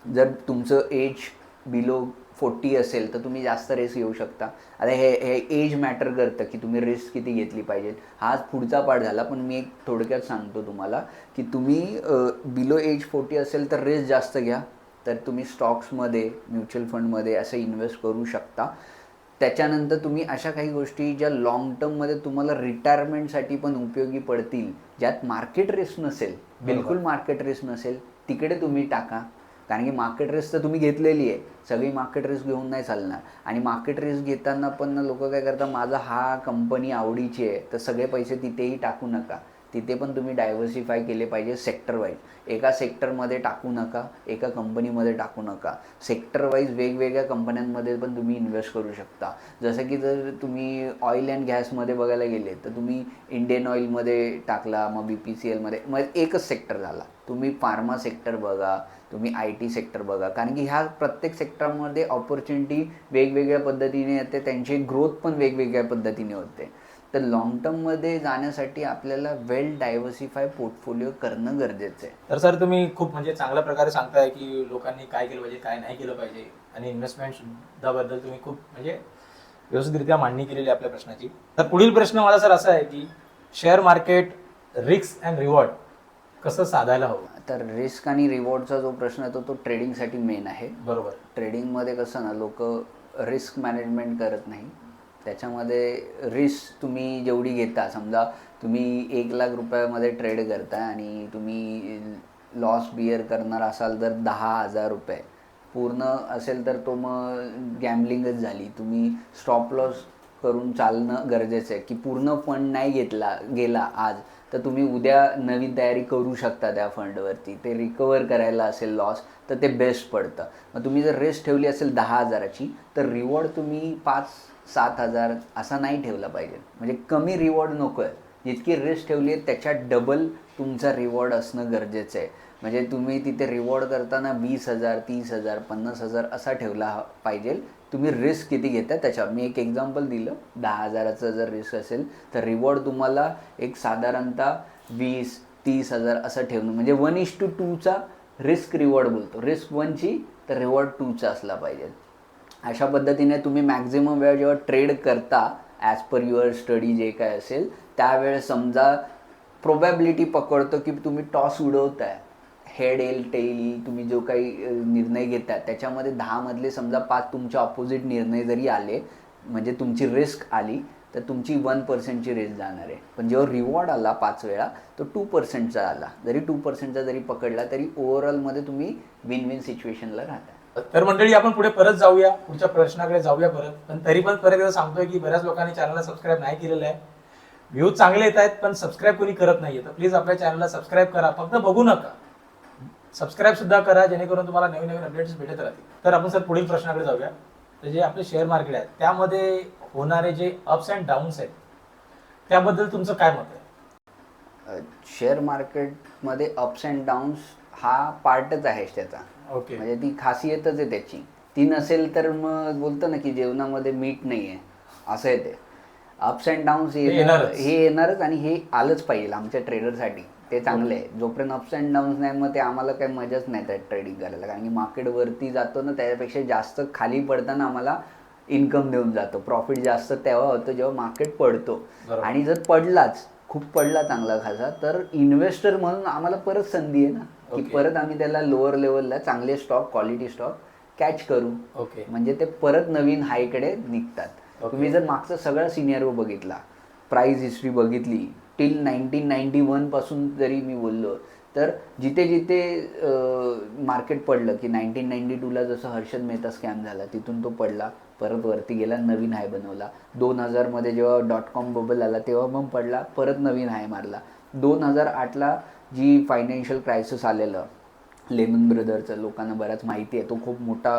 जर तुमचं एज बिलो 40 असेल तर तुम्ही जास्त रिस्क घेऊ शकता. आता हे एज मॅटर करतं की तुम्ही रिस्क किती घेतली पाहिजे. हाच पुढचा पार्ट झाला, पण मी एक थोडक्यात सांगतो तुम्हाला, की तुम्ही बिलो एज 40 असेल तर रिस्क जास्त घ्या. तर तुम्ही स्टॉक्समध्ये, म्युच्युअल फंडमध्ये असं इन्व्हेस्ट करू शकता. त्याच्यानंतर तुम्ही अशा काही गोष्टी ज्या लाँग टर्ममध्ये तुम्हाला रिटायरमेंटसाठी पण उपयोगी पडतील, ज्यात मार्केट रिस्क नसेल, बिलकुल मार्केट रिस्क नसेल, तिकडे तुम्ही टाका. कारण की मार्केट रिस्क तर तुम्ही घेतलेली आहे, सगळी मार्केट रिस्क घेऊन नाही चालणार. आणि मार्केट रिस्क घेताना पण लोक काय करतात, माझा हा कंपनी आवडीची आहे तर सगळे पैसे तिथेही टाकू नका. तिथे पण तुम्ही डायव्हर्सिफाय केले पाहिजे सेक्टर वाईज. एका सेक्टरमध्ये टाकू नका, एका कंपनीमध्ये टाकू नका. सेक्टर वाईज वेगवेगळ्या कंपन्यांमध्ये पण तुम्ही इन्व्हेस्ट करू शकता. जसं की जर तुम्ही ऑइल अँड गॅसमध्ये बघायला गेले तर तुम्ही इंडियन ऑइलमध्ये टाकला, मग BPCLमध्ये, मग एकच सेक्टर झाला. तुम्ही फार्मा सेक्टर बघा, तुम्ही IT सेक्टर बघा, कारण की ह्या प्रत्येक सेक्टरमध्ये ऑपॉर्च्युनिटी वेगवेगळ्या पद्धतीने येते, त्यांची ग्रोथ पण वेगवेगळ्या पद्धतीने होते. तर लाँग टर्ममध्ये जाण्यासाठी आपल्याला वेल डायव्हर्सिफाय पोर्टफोलिओ करणं गरजेचं आहे. तर सर तुम्ही खूप म्हणजे चांगल्या प्रकारे सांगताय की लोकांनी काय केलं पाहिजे, काय नाही केलं पाहिजे, आणि इन्व्हेस्टमेंट सुद्धा बद्दल तुम्ही खूप म्हणजे व्यवस्थितरित्या मांडणी केलेली आपल्या प्रश्नाची. तर पुढील प्रश्न मला सर असा आहे की share market risk and reward कसं साधायला हवं? तर रिस्क आणि रिवॉर्डचा जो प्रश्न येतो तो ट्रेडिंगसाठी मेन आहे. बरोबर. ट्रेडिंगमध्ये कसं ना, लोक रिस्क मॅनेजमेंट करत नाही. त्याच्यामध्ये रिस्क तुम्ही जेवढी घेता, समजा तुम्ही ₹1,00,000 ट्रेड करता आणि तुम्ही लॉस बिअर करणार असाल तर ₹10,000 पूर्ण असेल तर तो मग गॅम्बलिंगच झाली. तुम्ही स्टॉप लॉस करून चालणं गरजेचं आहे, की पूर्ण फंड नाही गेला आज तर तुम्ही उद्या नवीन तयारी करू शकता त्या फंडवरती. ते रिकवर करायला असेल लॉस तर ते बेस्ट पडतं. मग तुम्ही जर रिस्क ठेवली असेल 10,000ची तर रिवॉर्ड तुम्ही 5-7,000 असा नाही ठेवला पाहिजे. म्हणजे कमी रिवॉर्ड नको आहे. जितकी रिस्क ठेवली आहे त्याच्यात डबल तुमचा रिवॉर्ड असणं गरजेचं आहे. म्हणजे तुम्ही तिथे रिवॉर्ड करताना 20,000, 30,000, 50,000 असा ठेवला पाहिजे. तुम्ही रिस्क किती घेता त्याच्यावर. मी एक एक्झाम्पल दिलं, 10,000चं जर रिस्क असेल तर रिवॉर्ड तुम्हाला एक साधारणतः 20-30,000 असं ठेवणं, म्हणजे 1:2चा रिस्क रिवॉर्ड बोलतो. रिस्क 1ची तर रिवॉर्ड 2चा असला पाहिजे. अशा पद्धतीने तुम्ही मॅक्झिमम वेळ जेव्हा ट्रेड करता ॲज पर युअर स्टडी जे काय असेल त्यावेळेस समजा प्रोबॅबिलिटी पकडतो की तुम्ही टॉस उडवताय, हेड येईल टेल येईल, तुम्ही जो काही निर्णय घेता त्याच्यामध्ये 10मधले समजा 5 तुमच्या ऑपोजिट निर्णय जरी आले, म्हणजे तुमची रिस्क आली तर तुमची 1%ची रिस्क जाणार आहे. पण जेव्हा रिवॉर्ड आला 5 वेळा तो 2%चा आला. जरी 2%चा जरी पकडला तरी ओव्हरऑलमध्ये तुम्ही विन विन सिच्युएशनला राहता. तर मंडळी आपण पुढे परत जाऊया, पुढच्या प्रश्नाकडे जाऊया परत. पण तरी पण परत एकदा सांगतोय की बऱ्याच लोकांनी चॅनलला सबस्क्राईब नाही केलेलं आहे. व्ह्यूज चांगले येत आहेत पण सबस्क्राईब कोणी करत नाहीये. तर प्लीज आपल्या चॅनलला सबस्क्राईब करा, फक्त बघू नका, सबस्क्राईब सुद्धा करा, जेणेकरून तुम्हाला नवीन नवीन अपडेट्स भेटत राहतील. तर आपण सर पुढील प्रश्नाकडे जाऊया. तर जे आपले शेअर मार्केट आहे त्यामध्ये होणारे जे अप्स अँड डाऊन्स आहेत त्याबद्दल तुमचं काय मत आहे? शेअर मार्केटमध्ये अप्स अँड डाऊन्स हा पार्टच आहे त्याचा. ओके. म्हणजे ती खासियतच आहे त्याची. ती नसेल तर मग बोलतो ना की जेवणामध्ये मीठ नाही आहे असं आहे ते. अप्स अँड डाऊन्स हे येणारच आणि हे आलंच पाहिजे आमच्या ट्रेडरसाठी. ते चांगले आहे. जोपर्यंत अप्स अँड डाऊन्स नाही मग ते आम्हाला काही मजाच नाही त्यात ट्रेडिंग करायला. कारण की मार्केटवरती जातो ना त्याच्यापेक्षा जास्त खाली पडताना आम्हाला इन्कम देऊन जातो. प्रॉफिट जास्त तेव्हा होतं जेव्हा मार्केट पडतो. आणि जर पडलाच, खूप पडला चांगला खासा, तर इन्व्हेस्टर म्हणून आम्हाला परत संधी आहे ना की परत आम्ही त्याला लोअर लेवलला चांगले स्टॉक, क्वालिटी स्टॉक कॅच करू. म्हणजे ते परत नवीन हायकडे निघतात. तुम्ही जर मागचा सगळा सिनियर बघितला, प्राइस हिस्ट्री बघितली टिल 1991 पासून जरी मी बोललो तर जिथे जिथे मार्केट पडलं की 1992ला जसं हर्षद मेहता स्कॅम झाला तिथून तो पडला, परत वरती गेला, नवीन हाय बनवला. 2000मध्ये जेव्हा .com बबल आला तेव्हा मग पडला, परत नवीन हाय मारला. 2008ला जी फायनान्शियल क्रायसिस आलेलं लेमन ब्रदरचं, लोकांना बऱ्याच माहिती आहे, तो खूप मोठा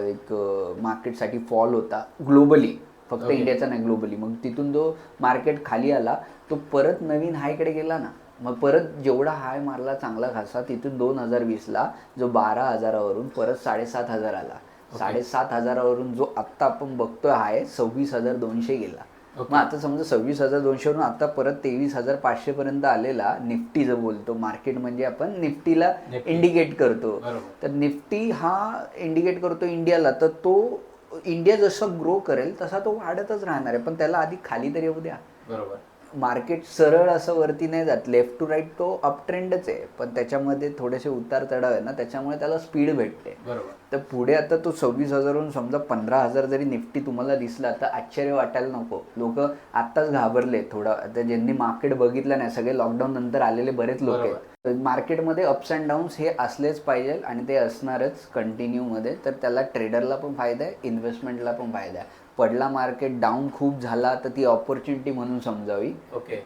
एक मार्केटसाठी फॉल होता ग्लोबली, फक्त इंडियाचा नाही ग्लोबली. मग तिथून जो मार्केट खाली आला तो परत नवीन हायकडे गेला ना. मग परत जेवढा हाय मारला चांगला खासा तिथून 2020ला जो 12,000वरून परत 7,500 आला. 7,500वरून जो आत्ता आपण बघतोय हाय 26,200 गेला. मग आता समजा 26,200वरून आता परत 23,500 पर्यंत आलेला. निफ्टी जो बोलतो मार्केट म्हणजे आपण निफ्टीला इंडिकेट करतो. तर निफ्टी हा इंडिकेट करतो इंडियाला. तर तो इंडिया जसं ग्रो करेल तसा तो वाढतच राहणार आहे. पण त्याला आधी खाली तरी येऊ द्या. बरोबर. मार्केट सरळ असं वरती नाही जात, लेफ्ट टू राईट तो अप ट्रेंडच आहे. पण त्याच्यामध्ये थोडेसे उतार चढाव आहे ना त्याच्यामुळे त्याला स्पीड भेटते. बरोबर. तर पुढे आता तो 26,000वरून समजा 15,000 जरी निफ्टी तुम्हाला दिसला तर आश्चर्य वाटायला नको. लोक आत्ताच घाबरले थोडं. आता ज्यांनी मार्केट बघितलं नाही, सगळे लॉकडाऊन नंतर आलेले बरेच लोक आहेत. मार्केटमध्ये अप्स अँड डाऊन्स हे असलेच पाहिजे आणि ते असणारच कंटिन्यूमध्ये. तर त्याला ट्रेडरला पण फायदा आहे, इन्व्हेस्टमेंटला पण फायदा आहे. पडला मार्केट डाऊन खूप झाला तर ती ऑपॉर्च्युनिटी म्हणून समजावी.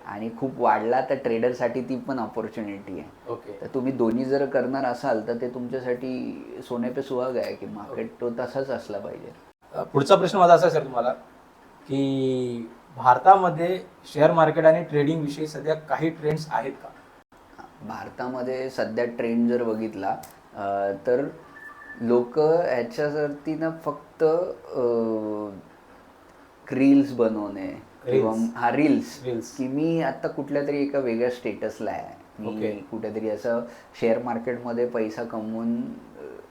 आणि खूप वाढला तर ट्रेडरसाठी ती पण ऑपॉर्च्युनिटी आहे. तर तुम्ही दोन्ही जर करणार असाल तर ते तुमच्यासाठी सोने पे सुहाग आहे की मार्केट तो तसाच असला पाहिजे. पुढचा प्रश्न माझा असा आहे सर तुम्हाला की भारतामध्ये शेअर मार्केट आणि ट्रेडिंग विषयी सध्या काही ट्रेंड्स आहेत का? भारतामध्ये सध्या ट्रेंड जर बघितला तर लोक ह्याच्यावरती ना फक्त रील्स बनवणे किंवा हा रील्स की मी आता कुठल्या तरी एका वेगळ्या स्टेटसला आहे, मी कुठेतरी असं शेअर मार्केटमध्ये पैसा कमवून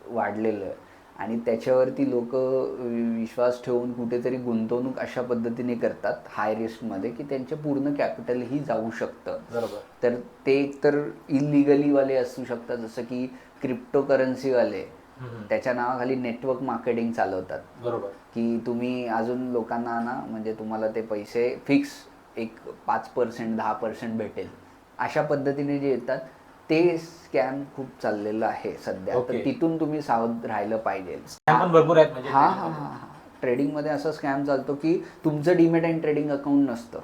वाढलेलं आहे आणि त्याच्यावरती लोक विश्वास ठेवून कुठेतरी गुंतवणूक अशा पद्धतीने करतात हाय रिस्कमध्ये की त्यांचे पूर्ण कॅपिटलही जाऊ शकतं. बरोबर. तर ते एकतर इलिगलीवाले असू शकतात, जसं की क्रिप्टोकरन्सीवाले त्याच्या नावाखाली नेटवर्क मार्केटिंग चालवतात. बरोबर. की तुम्ही अजून लोकांना ना म्हणजे तुम्हाला ते पैसे फिक्स एक 5% 10% भेटेल अशा पद्धतीने जे येतात ते स्कॅम खूप चाललेलं आहे सध्या. तर तिथून तुम्ही सावध राहिलं पाहिजे. ट्रेडिंगमध्ये असा स्कॅम चालतो की तुमचं डीमॅट अँड ट्रेडिंग अकाउंट नसतं,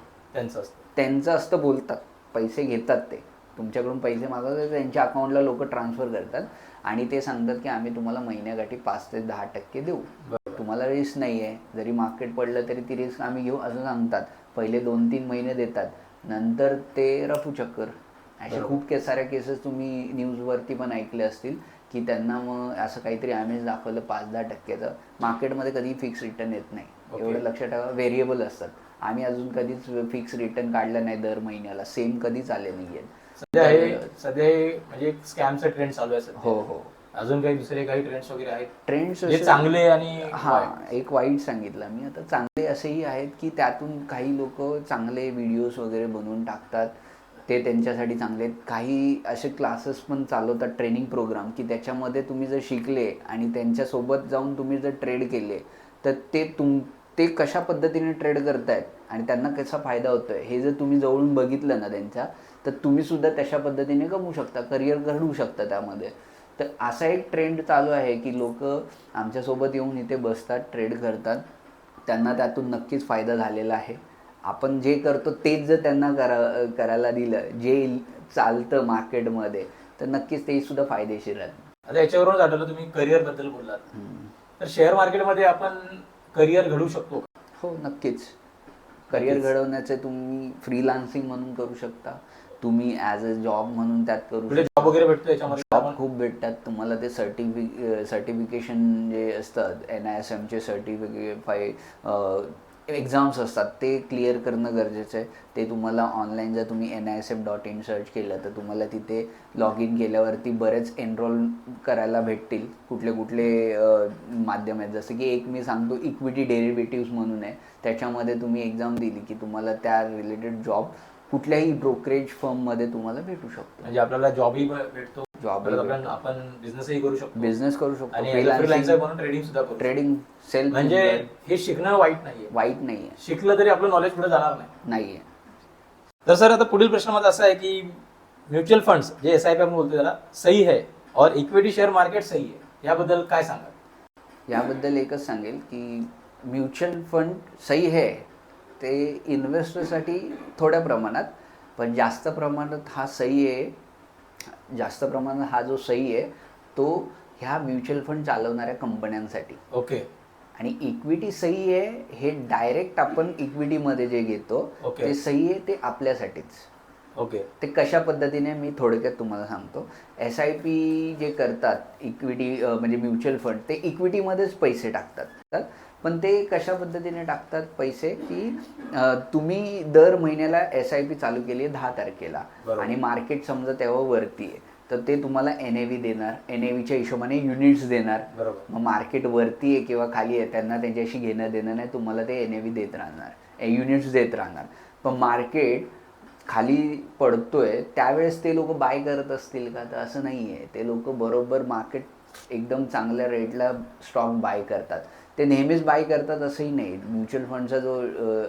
त्यांचं असतं. बोलतात पैसे घेतात, ते तुमच्याकडून पैसे मागवतात, त्यांच्या अकाउंटला लोक ट्रान्सफर करतात आणि ते सांगतात की आम्ही तुम्हाला महिन्याकाठी 5 ते 10% देऊ, तुम्हाला रिस्क नाही आहे, जरी मार्केट पडलं तरी ती रिस्क आम्ही घेऊ असं सांगतात. पहिले 2-3 महिने देतात, नंतर ते रफू चक्कर. अशा खूप साऱ्या केसेस तुम्ही न्यूजवरती पण ऐकले असतील की त्यांना मग असं काहीतरी आम्हीच दाखवलं 5-10%चं. मार्केटमध्ये कधी फिक्स रिटर्न येत नाही, एवढं लक्षात ठेवा. व्हेरिएबल असतात. आम्ही अजून कधीच फिक्स रिटर्न काढलं नाही दर महिन्याला, सेम कधीच आले नाही आहेत. सध्या हे म्हणजे स्कॅमचा ट्रेंड चालू आहे. हो हो. अजून काही दुसरे काही ट्रेंड्स वगैरे आहेत? ट्रेंड्स चांगले आणि एक वाईट सांगितलं मी. आता चांगले असेही आहेत की त्यातून काही लोक चांगले व्हिडिओज वगैरे बनवून टाकतात, ते त्यांच्यासाठी चांगले आहेत. काही असे क्लासेस पण चालवतात, ट्रेनिंग प्रोग्राम, की त्याच्यामध्ये तुम्ही जर शिकले आणि त्यांच्यासोबत जाऊन तुम्ही जर ट्रेड केले तर ते कशा पद्धतीने ट्रेड करतायत आणि त्यांना कसा फायदा होतोय हे जर तुम्ही जवळून बघितलं ना त्यांच्या, तर तुम्ही सुद्धा तशा पद्धतीने कमवू शकता, करिअर घडवू शकता त्यामध्ये. तर असा एक ट्रेंड चालू आहे की लोक आमच्यासोबत येऊन इथे बसतात, ट्रेड करतात, त्यांना त्यातून नक्कीच फायदा झालेला आहे. आपण जे करतो तेच जर त्यांना करायला दिलं, जे चालतं मार्केटमध्ये, तर नक्कीच ते सुद्धा फायदेशीर राहतं. आता याच्यावरूनच आठवलं, तुम्ही करिअर बद्दल बोललात, तर शेअर मार्केटमध्ये आपण करिअर घडवू शकतो का? हो, नक्कीच. करिअर घडवण्याचे तुम्ही फ्रीलान्सिंग म्हणून करू शकता, तुम्ही ॲज अ जॉब म्हणून त्यात करू शकता. जॉब वगैरे भेटतो याच्यामध्ये? जॉब खूप भेटतात तुम्हाला. ते सर्टिफिकेशन जे असतात NISMचे एक्झाम्स असतात, ते क्लिअर करणं गरजेचं आहे. ते तुम्हाला ऑनलाईन जर तुम्ही NISM.in सर्च केलं तर तुम्हाला तिथे लॉग इन केल्यावरती बरेच एनरोल करायला भेटतील. कुठले माध्यम आहेत, जसं की एक मी सांगतो इक्विटी डेरिव्हेटिव्स म्हणून आहे, त्याच्यामध्ये तुम्ही एक्झाम दिली की तुम्हाला त्या रिलेटेड जॉब कुठल्याही ब्रोकरेज फर्ममध्ये तुम्हाला भेटू शकतो. म्हणजे आपल्याला जॉबही भेटतो, आपण बिझनेस करू शकतो आणि फ्रीलान्सर म्हणून ट्रेडिंग सुद्धा करू. ट्रेडिंग सेल्फ, म्हणजे हे शिकणं वाईट नाहीये. शिकलं तरी आपलं नॉलेज पुढे जाणार नाहीये. तर सर, आता पुढील प्रश्न माझा असा आहे की म्युच्युअल फंड्स जे SIP आपण बोलतो त्याला सही है और इक्विटी शेअर मार्केट सही है, याबद्दल काय सांगाल? याबद्दल एकच सांगेल की म्युच्युअल फंड सही है ते इन्व्हेस्टरसाठी थोड्या प्रमाणात, पण जास्त प्रमाणात हा जो सही आहे तो ह्या म्युच्युअल फंड चालवणाऱ्या कंपन्यांसाठी. ओके. आणि इक्विटी सही आहे हे डायरेक्ट आपण इक्विटीमध्ये जे घेतो ते सही आहे ते आपल्यासाठीच. ओके. ते कशा पद्धतीने मी थोडक्यात तुम्हाला सांगतो. SIP जे करतात इक्विटी म्हणजे म्युच्युअल फंड, ते इक्विटीमध्येच पैसे टाकतात, पण ते कशा पद्धतीने टाकतात पैसे की तुम्ही दर महिन्याला SIP चालू केली आहे 10 तारखेला आणि मार्केट समजा तेव्हा वरती आहे, तर ते तुम्हाला NAV देणार, NAVच्या हिशोबाने युनिट्स देणार. मग मार्केट वरती आहे किंवा खाली आहे त्यांना त्यांच्याशी घेणं देणं नाही, तुम्हाला ते NAV देत राहणार, युनिट्स देत राहणार. पण मार्केट खाली पडतोय त्यावेळेस ते लोक बाय करत असतील का? तर असं नाही आहे. ते लोक बरोबर मार्केट एकदम चांगल्या रेटला स्टॉक बाय करतात. ते नेहमीच बाय करतात असंही नाही. म्युच्युअल फंडचा जो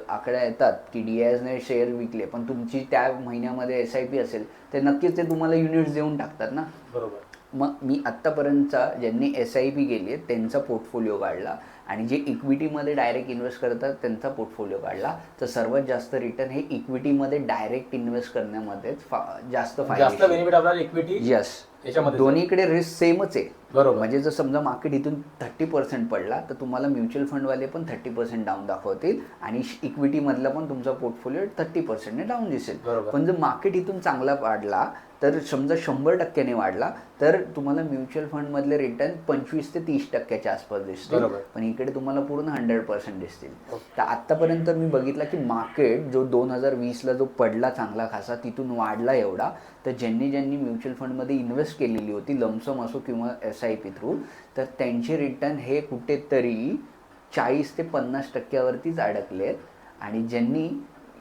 आकडा येतात की DISने शेअर विकले, पण तुमची त्या महिन्यामध्ये SIP असेल तर नक्कीच ते तुम्हाला युनिट्स देऊन टाकतात ना. बरोबर. मग मी आत्तापर्यंतचा ज्यांनी SIP केली आहे त्यांचा पोर्टफोलिओ काढला आणि जे इक्विटीमध्ये डायरेक्ट इन्व्हेस्ट करतात त्यांचा पोर्टफोलिओ काढला, तर सर्वात जास्त रिटर्न हे इक्विटीमध्ये डायरेक्ट इन्व्हेस्ट करण्यामध्येच जास्त बेनिफिट आपल्याला इक्विटी. यस, याच्यामध्ये दोन्हीकडे रिस्क सेमच आहे. बरोबर. म्हणजे जर समजा मार्केट इथून 30% पडला तर तुम्हाला म्युच्युअल फंडवाले पण 30% डाऊन दाखवतील आणि इक्विटीमधला पण तुमचा पोर्टफोलिओ 30% डाऊन दिसेल. पण जर मार्केट इथून चांगला वाढला तर समजा 100% वाढला तर तुम्हाला म्युच्युअल फंडमधले रिटर्न 25 ते 30% आसपास दिसतील, पण इकडे तुम्हाला पूर्ण 100% दिसतील. तर आत्तापर्यंत मी बघितला की मार्केट जो 2020ला जो पडला चांगला खासा, तिथून वाढला एवढा, तर ज्यांनी म्युच्युअल फंडमध्ये इन्व्हेस्ट केलेली होती लमसम असो किंवा SIP थ्रू, तर त्यांचे रिटर्न हे कुठेतरी 40 ते 50%वरतीच अडकलेत. आणि ज्यांनी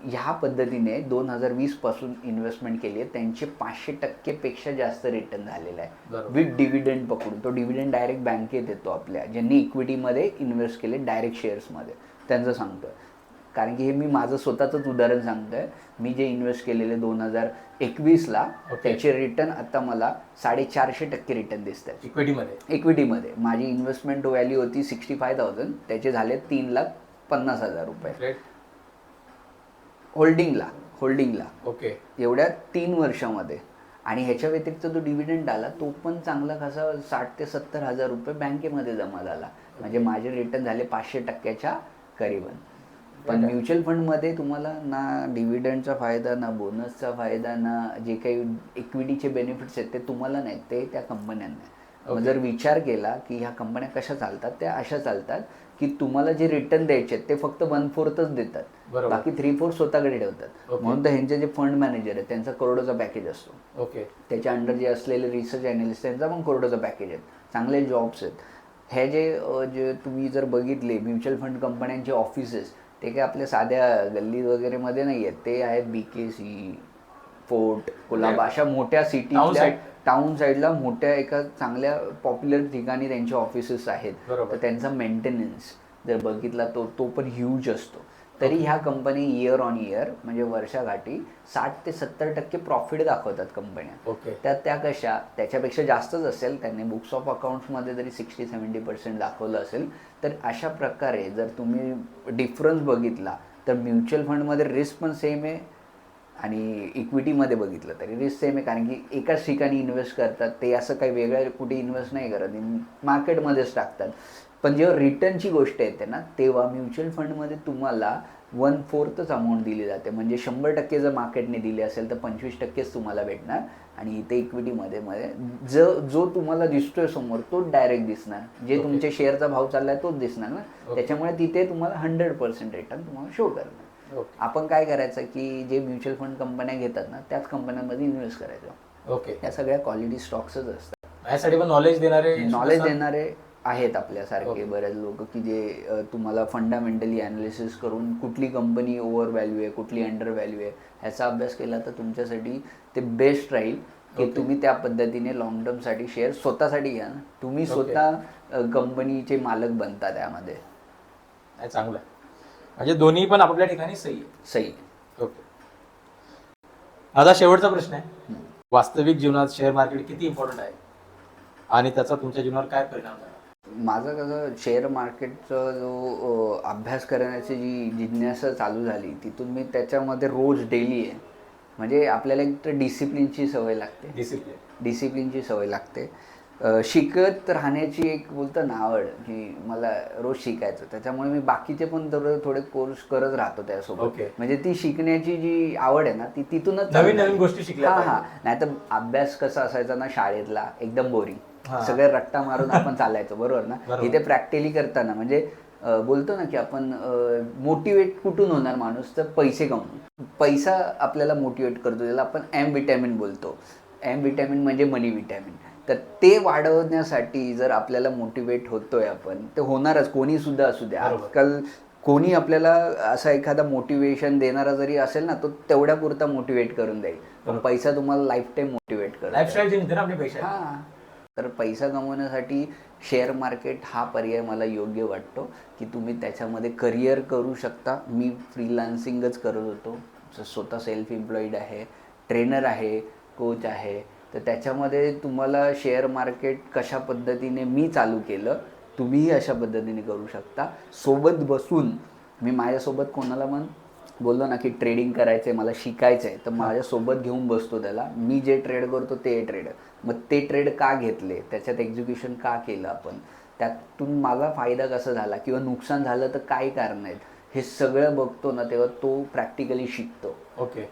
ह्या पद्धतीने 2020 पासून इन्व्हेस्टमेंट केली आहे त्यांचे 500% जास्त रिटर्न झालेला आहे विथ डिव्हिडंड पकडून. तो डिव्हिडंड डायरेक्ट बँकेत येतो आपल्या, ज्यांनी इक्विटीमध्ये इन्व्हेस्ट केले डायरेक्ट शेअर्समध्ये, त्यांचं सांगतोय. कारण की हे मी माझं स्वतःचंच उदाहरण सांगतोय. मी जे इन्व्हेस्ट केलेले 2021ला त्याचे रिटर्न आता मला 450% रिटर्न दिसत आहेत इक्विटीमध्ये. माझी इन्व्हेस्टमेंट व्हॅल्यू होती 65,000, त्याचे झाले 3,50,000 रुपये होल्डिंगला. होल्डिंगला ओके. एवढ्या 3 वर्षामध्ये. आणि ह्याच्या व्यतिरिक्त जो डिव्हिडंड आला तो पण चांगला खासा 60 ते 70 हजार रुपये बँकेमध्ये जमा झाला. म्हणजे माझे रिटर्न झाले 500% करीबन. पण म्युच्युअल फंडमध्ये तुम्हाला ना डिव्हिडंडचा फायदा, ना बोनसचा फायदा, ना जे काही इक्विटीचे बेनिफिट्स आहेत ते तुम्हाला नाहीत, ते त्या कंपन्यांना. मग जर विचार केला की ह्या कंपन्या कशा चालतात, त्या अशा चालतात की तुम्हाला जे रिटर्न द्यायचे आहेत ते फक्त 1/4च देतात, बाकी 3/4 स्वतःकडे ठेवतात. म्हणून तर ह्यांचे जे फंड मॅनेजर आहेत त्यांचा करोडोचा पॅकेज असतो. ओके. त्याच्या अंडर जे असलेले रिसर्च अॅनालिस्ट त्यांचा पण करोडोचा पॅकेज आहेत, चांगले जॉब्स आहेत. हे जे तुम्ही जर बघितले म्युच्युअल फंड कंपन्यांचे ऑफिसेस, ते काय आपल्या साध्या गल्ली वगैरे मध्ये नाही आहेत, ते आहेत BKC, फोर्ट, कोल्हापूर अशा मोठ्या सिटीतल्या टाउन साईडला मोठ्या एका चांगल्या पॉप्युलर ठिकाणी त्यांचे ऑफिसेस आहेत. तर त्यांचा मेंटेनन्स जर बघितला तो पण ह्यूज असतो. तरी ह्या कंपनी इयर ऑन इयर म्हणजे वर्षाकाठी 60 ते 70% प्रॉफिट दाखवतात कंपन्या. त्या कशा, त्याच्यापेक्षा जास्तच असेल, त्यांनी बुक्स ऑफ अकाउंट्समध्ये जरी 60-70% दाखवलं असेल. तर अशा प्रकारे जर तुम्ही डिफरन्स बघितला तर म्युच्युअल फंडमध्ये रिस्क पण सेम आहे आणि इक्विटीमध्ये बघितलं तरी रिस्क सेम आहे, कारण की एकाच ठिकाणी इन्व्हेस्ट करतात. ते असं काही वेगळं कुठे इन्व्हेस्ट नाही करत, मार्केटमध्येच टाकतात. पण जेव्हा रिटर्नची गोष्ट येते ना, तेव्हा म्युच्युअल फंडमध्ये तुम्हाला 1/4च अमाऊंट दिली जाते. म्हणजे 100% जर मार्केटने दिले असेल तर 25%च तुम्हाला भेटणार. आणि इथे इक्विटीमध्ये जो तुम्हाला दिसतोय समोर तोच डायरेक्ट दिसणार, जे तुमच्या शेअरचा भाव चाललाय तोच दिसणार ना. त्याच्यामुळे तिथे तुम्हाला 100% रिटर्न तुम्हाला शो करणार. आपण काय करायचं की जे म्युच्युअल फंड कंपन्या घेतात ना, त्याच कंपन्यांमध्ये इन्व्हेस्ट करायचं. ओके. या सगळ्या क्वालिटी स्टॉक्सच असतात. यासाठी पण नॉलेज देणारे आहेत आपल्यासारखे बरेच लोक की जे तुम्हाला फंडामेंटली ॲनालिसिस करून कुठली कंपनी ओव्हर व्हॅल्यू आहे, कुठली अंडर व्हॅल्यू आहे, ह्याचा अभ्यास केला तर तुमच्यासाठी ते बेस्ट राहील की तुम्ही त्या पद्धतीने लॉंग टर्मसाठी शेअर स्वतःसाठी घ्या ना. तुम्ही स्वतः कंपनीचे मालक बनता त्यामध्ये. चांगलं आहे. म्हणजे दोन्ही पण आपल्या ठिकाणी सही. ओके. आता शेवटचा प्रश्न आहे, वास्तविक जीवनात शेअर मार्केट किती इम्पॉर्टंट आहे आणि त्याचा तुमच्या जीवनावर काय परिणाम झाला? माझं कसं शेअर मार्केटचा जो अभ्यास करण्याची जी जिज्ञासा चालू झाली तिथून मी त्याच्यामध्ये रोज डेली आहे. म्हणजे आपल्याला एक तर डिसिप्लिनची सवय लागते. शिकत राहण्याची एक बोलतं ना आवड, की मला रोज शिकायचं. त्याच्यामुळे मी बाकीचे पण थोडे कोर्स करत राहतो त्यासोबत. म्हणजे ती शिकण्याची जी आवड आहे ना ती तिथूनच नवीन गोष्टी शिकल्या. नाही तर अभ्यास कसा असायचा ना शाळेतला, एकदम बोरिंग, सगळे रट्टा मारून आपण चालायचो, बरोबर ना. इथे प्रॅक्टिकली करताना म्हणजे बोलतो ना की आपण मोटिवेट कुठून होणार माणूस, तर पैसे कमवून. पैसा आपल्याला मोटिवेट करतो, त्याला आपण एम विटॅमिन बोलतो. एम विटॅमिन म्हणजे मनी विटॅमिन. तर ते वाढवण्यासाठी जर आपल्याला मोटिवेट होतोय आपण, ते होणारच, कोणी सुद्धा असू द्या. आजकाल कोणी आपल्याला असा एखादा मोटिवेशन देणारा जरी असेल ना, तो तेवढ्या पुरता मोटिवेट करून देईल. पण पैसा तुम्हाला लाईफ टाईम मोटिवेट करतो. तर पैसा कमवण्यासाठी शेअर मार्केट हा पर्याय मला योग्य वाटतो की तुम्ही त्याच्यामध्ये करिअर करू शकता. मी फ्रीलान्सिंगच करत होतो, स्वतः सेल्फ एम्प्लॉईड आहे, ट्रेनर आहे, कोच आहे. तर त्याच्यामध्ये तुम्हाला शेअर मार्केट कशा पद्धतीने मी चालू केलं, तुम्हीही अशा पद्धतीने करू शकता. सोबत बसून मी माझ्यासोबत कोणाला पण बोललो ना की ट्रेडिंग करायचं आहे, मला शिकायचं आहे, तर माझ्यासोबत घेऊन बसतो त्याला. मी जे ट्रेड करतो ते ट्रेड, मग ते ट्रेड का घेतले, त्याच्यात एक्झिक्युशन का केलं आपण, त्यातून माझा फायदा कसा झाला किंवा नुकसान झालं तर काय कारण आहेत, हे सगळं बघतो ना, तेव्हा तो प्रॅक्टिकली शिकतो.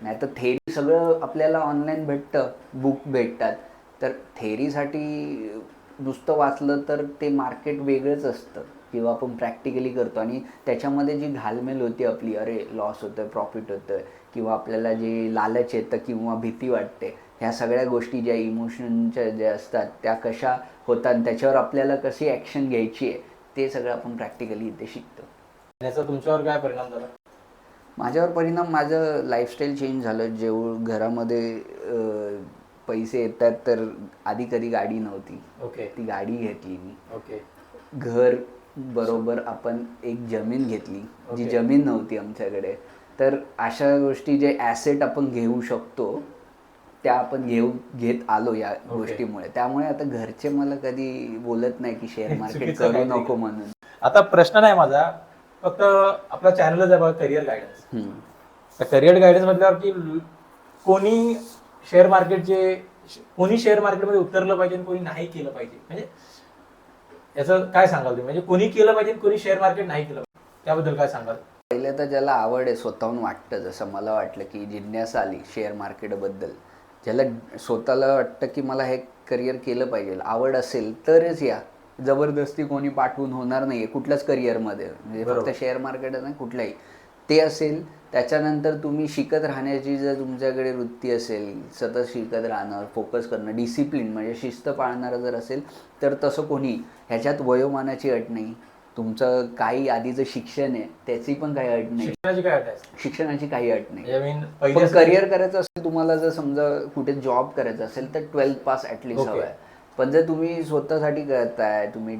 नाही तर थेरी सगळं आपल्याला ऑनलाईन भेटतं, बुक भेटतात. तर थेरीसाठी नुसतं वाचलं तर ते मार्केट वेगळंच असतं किंवा आपण प्रॅक्टिकली करतो आणि त्याच्यामध्ये जी घालमेल होती आपली, अरे लॉस होतं, प्रॉफिट होतं, किंवा आपल्याला जे लालच येतं किंवा भीती वाटते, ह्या सगळ्या गोष्टी ज्या इमोशनच्या ज्या असतात त्या कशा होतात, त्याच्यावर आपल्याला कशी ॲक्शन घ्यायची आहे, ते सगळं आपण प्रॅक्टिकली इथे शिकतो. याचा तुमच्यावर काय परिणाम झाला? माझ्यावर परिणाम, माझं लाईफस्टाईल चेंज झालं. जेवढं घरामध्ये पैसे येतात, तर आधी कधी गाडी नव्हती, ती गाडी घेतली मी. घर बरोबर आपण एक जमीन घेतली, जी जमीन नव्हती आमच्याकडे. तर अशा गोष्टी जे ॲसेट आपण घेऊ शकतो त्या आपण घेत आलो या गोष्टीमुळे. त्यामुळे आता घरचे मला कधी बोलत नाही की शेअर मार्केट करू नको म्हणून. आता प्रश्न नाही माझा, फक्त आपला चॅनलच आहे बघा, करिअर गायडन्स. तर करिअर गायडन्स म्हटल्यावर की कोणी शेअर मार्केटमध्ये उतरलं पाहिजे आणि कोणी नाही केलं पाहिजे, म्हणजे याचं काय सांगाल तुम्ही? म्हणजे कोणी केलं पाहिजे आणि कोणी शेअर मार्केट नाही केलं पाहिजे, त्याबद्दल काय सांगाल? पहिले तर ज्याला आवड आहे, स्वतःहून वाटतं, जसं मला वाटलं की जिज्ञासा आली शेअर मार्केटबद्दल, ज्याला स्वतःला वाटतं की मला हे करिअर केलं पाहिजे, आवड असेल तरच या. जबरदस्ती कोणी पाठवून होणार नाही आहे कुठल्याच करिअरमध्ये, म्हणजे फक्त शेअर मार्केट नाही, कुठलाही ते असेल. त्याच्यानंतर तुम्ही शिकत राहण्याची जर तुमच्याकडे वृत्ती असेल, सतत शिकत राहणं, फोकस करणं, डिसिप्लिन म्हणजे शिस्त पाळणारं जर असेल तर तसं कोणी, ह्याच्यात वयोमानाची अट नाही. तुमचं काही आधीचं शिक्षण आहे त्याची पण काही अट नाही, शिक्षणाची काय अट आहे? शिक्षणाची काही अट नाही. म्हणजे पण करिअर करायचं असेल तुम्हाला, जर समजा कुठे जॉब करायचा असेल तर 12th पास ॲटलिस्ट हवं आहे. पण जर तुम्ही स्वतःसाठी करताय, तुम्ही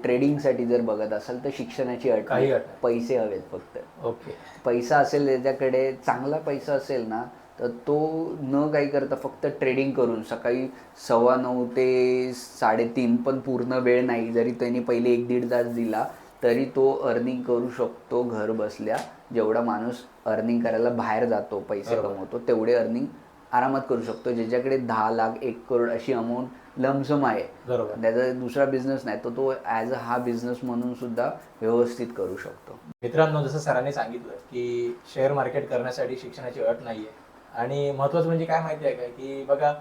ट्रेडिंगसाठी जर बघत असाल तर शिक्षणाची अट काही नाही, अट नाही. पैसे हवेत फक्त. ओके. पैसा असेल त्याच्याकडे, चांगला पैसा असेल ना, तर तो न काही करता फक्त ट्रेडिंग करून सकाळी 9:15 ते 3:30 पण पूर्ण वेळ नाही, जरी त्यांनी पहिले 1-1.5 तास दिला तरी तो अर्निंग करू शकतो घर बसल्या. जेवढा माणूस अर्निंग करायला बाहेर जातो, पैसे कमवतो, तेवढे अर्निंग आरामात करू शकतो. ज्याच्याकडे 10 लाख 1 करोड अशी अमाऊंट लमसम आहे, बरोबर, त्याचा दुसरा बिझनेस नाही, तर तो ॲज अ हा बिझनेस म्हणून सुद्धा व्यवस्थित करू शकतो. मित्रांनो, जसं सरांनी सांगितलं की शेअर मार्केट करण्यासाठी शिक्षणाची अट नाहीये. आणि महत्त्वाचं म्हणजे काय माहिती आहे का, की बघा,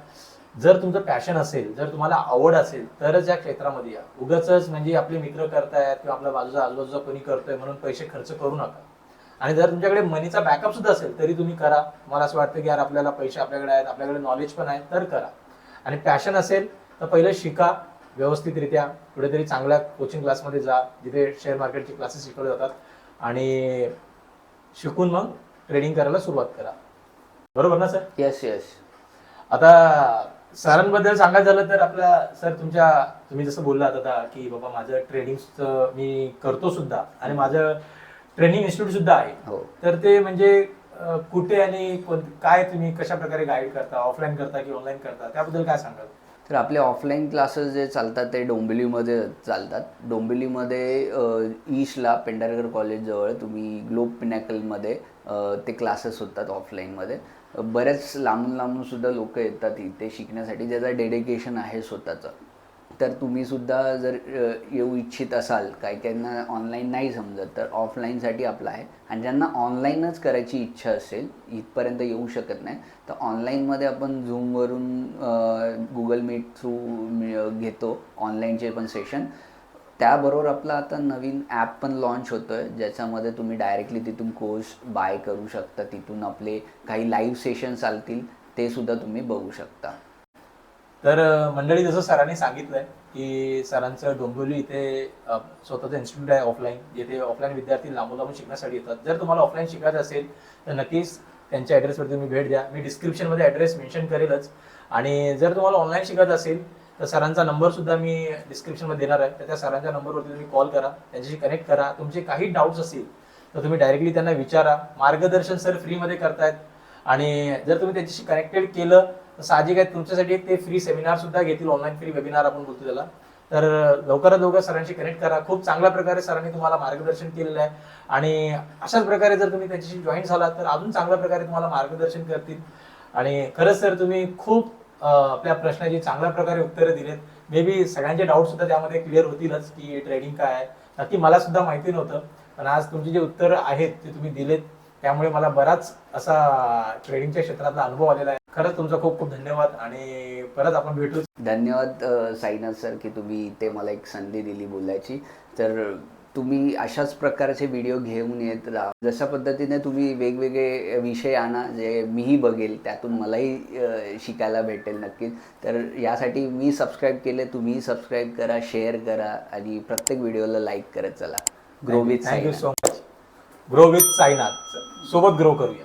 जर तुमचं पॅशन असेल, जर तुम्हाला आवड असेल तरच या क्षेत्रामध्ये या. उगाचच म्हणजे आपले मित्र करतायत किंवा आपल्या आजूबाजूचा कोणी करतोय म्हणून पैसे खर्च करू नका. आणि जर तुमच्याकडे मनीचा बॅकअप सुद्धा असेल तरी तुम्ही करा. मला असं वाटतं की यार आपल्याला पैसे आपल्याकडे आहेत, आपल्याकडे नॉलेज पण आहे, तर करा. आणि पॅशन असेल तर पहिलं शिका व्यवस्थितरित्या, कुठेतरी चांगल्या कोचिंग क्लासमध्ये जा जिथे शेअर मार्केटचे क्लासेस शिकवले जातात, आणि शिकून मग ट्रेडिंग करायला सुरुवात करा. बरोबर ना सर? Yes yes. आता सरांबद्दल सांगायचं झालं तर सर तुम्ही जसं बोललात आता की बाबा माझं ट्रेडिंगचं मी करतो सुद्धा आणि माझं ट्रेनिंग इन्स्टिट्यूट सुद्धा आहे. हो. तर ते म्हणजे कुठे आणि काय तुम्ही कशा प्रकारे गाईड करता, ऑफलाईन करता की ऑनलाईन करता, त्याबद्दल काय सांगाल? तर आपले ऑफलाईन क्लासेस जे चालतात ते डोंबिवलीमध्ये चालतात. डोंबिवलीमध्ये ईस्टला पेंढारकर कॉलेजजवळ तुम्ही ग्लोब पिनॅकलमध्ये ते क्लासेस होतात ऑफलाईनमध्ये. बऱ्याच लांबून सुद्धा लोक येतात इथे शिकण्यासाठी, ज्याचा डेडिकेशन आहे स्वतःचं. तर तुम्हीसुद्धा जर येऊ इच्छित असाल, काहींना ऑनलाईन नाही समजत, तर ऑफलाईनसाठी आपलं आहे. आणि ज्यांना ऑनलाईनच करायची इच्छा असेल, इथपर्यंत येऊ शकत नाही, तर ऑनलाईनमध्ये आपण झूमवरून गुगल मीट थ्रू घेतो ऑनलाईनचे पण सेशन. त्याबरोबर आपला आता नवीन ॲप पण लॉन्च होतो आहे, ज्याच्यामध्ये तुम्ही डायरेक्टली तिथून कोर्स बाय करू शकता. तिथून आपले काही लाईव्ह सेशन चालतील, ते सुद्धा तुम्ही बघू शकता. तर मंडळी, जसं सरांनी सांगितलंय की सरांचं डोंबिवली इथे स्वतःचं इन्स्टिट्यूट आहे ऑफलाईन, जिथे ऑफलाईन विद्यार्थी लांबून शिकण्यासाठी येतात. जर तुम्हाला ऑफलाईन शिकायचं असेल तर नक्कीच त्यांच्या ॲड्रेसवरती तुम्ही भेट द्या. मी डिस्क्रिप्शनमध्ये ॲड्रेस मेन्शन करेलच. आणि जर तुम्हाला ऑनलाईन शिकायचं असेल तर सरांचा नंबर सुद्धा मी डिस्क्रिप्शनमध्ये देणार आहे. तर त्या सरांच्या नंबरवरती तुम्ही कॉल करा, त्यांच्याशी कनेक्ट करा. तुमचे काही डाऊट्स असतील तर तुम्ही डायरेक्टली त्यांना विचारा. मार्गदर्शन सर फ्रीमध्ये करतायत. आणि जर तुम्ही त्यांच्याशी कनेक्टेड केलं तर साहजिक आहे तुमच्यासाठी एक ते फ्री सेमिनार सुद्धा घेतील, ऑनलाईन फ्री वेबिनार आपण बोलतो त्याला. तर लवकरात लवकर सरांशी कनेक्ट करा. खूप चांगल्या प्रकारे सरांनी तुम्हाला मार्गदर्शन केलेलं आहे. आणि अशाच प्रकारे जर तुम्ही त्यांच्याशी जॉईन झाला तर अजून चांगल्या प्रकारे तुम्हाला मार्गदर्शन करतील. आणि खरंच सर तुम्ही खूप आपल्या प्रश्नाची चांगल्या प्रकारे उत्तरं दिलेत. मे बी सगळ्यांचे डाऊट सुद्धा त्यामध्ये क्लिअर होतीलच की ट्रेडिंग काय आहे. नक्की मला सुद्धा माहिती नव्हतं, पण आज तुमची जे उत्तरं आहेत ते तुम्ही दिलेत, त्यामुळे मला बराच असा ट्रेडिंगच्या क्षेत्रातला अनुभव आलेला आहे. खरंच तुमचा खूप खूप धन्यवाद आणि परत आपण भेटू. धन्यवाद साईनाथ सर की तुम्ही ते मला एक संधी दिली बोलायची. तर तुम्ही अशाच प्रकारचे व्हिडिओ घेऊन येत राहा. जशा पद्धतीने तुम्ही वेगवेगळे विषय आणा जे मीही बघेल, त्यातून मलाही शिकायला भेटेल नक्कीच. तर यासाठी मी सबस्क्राईब केले, तुम्हीही सबस्क्राईब करा, शेअर करा आणि प्रत्येक व्हिडिओला लाईक करत चला. Grow with thank you so much. Grow with Sainath सोबत ग्रो करूया.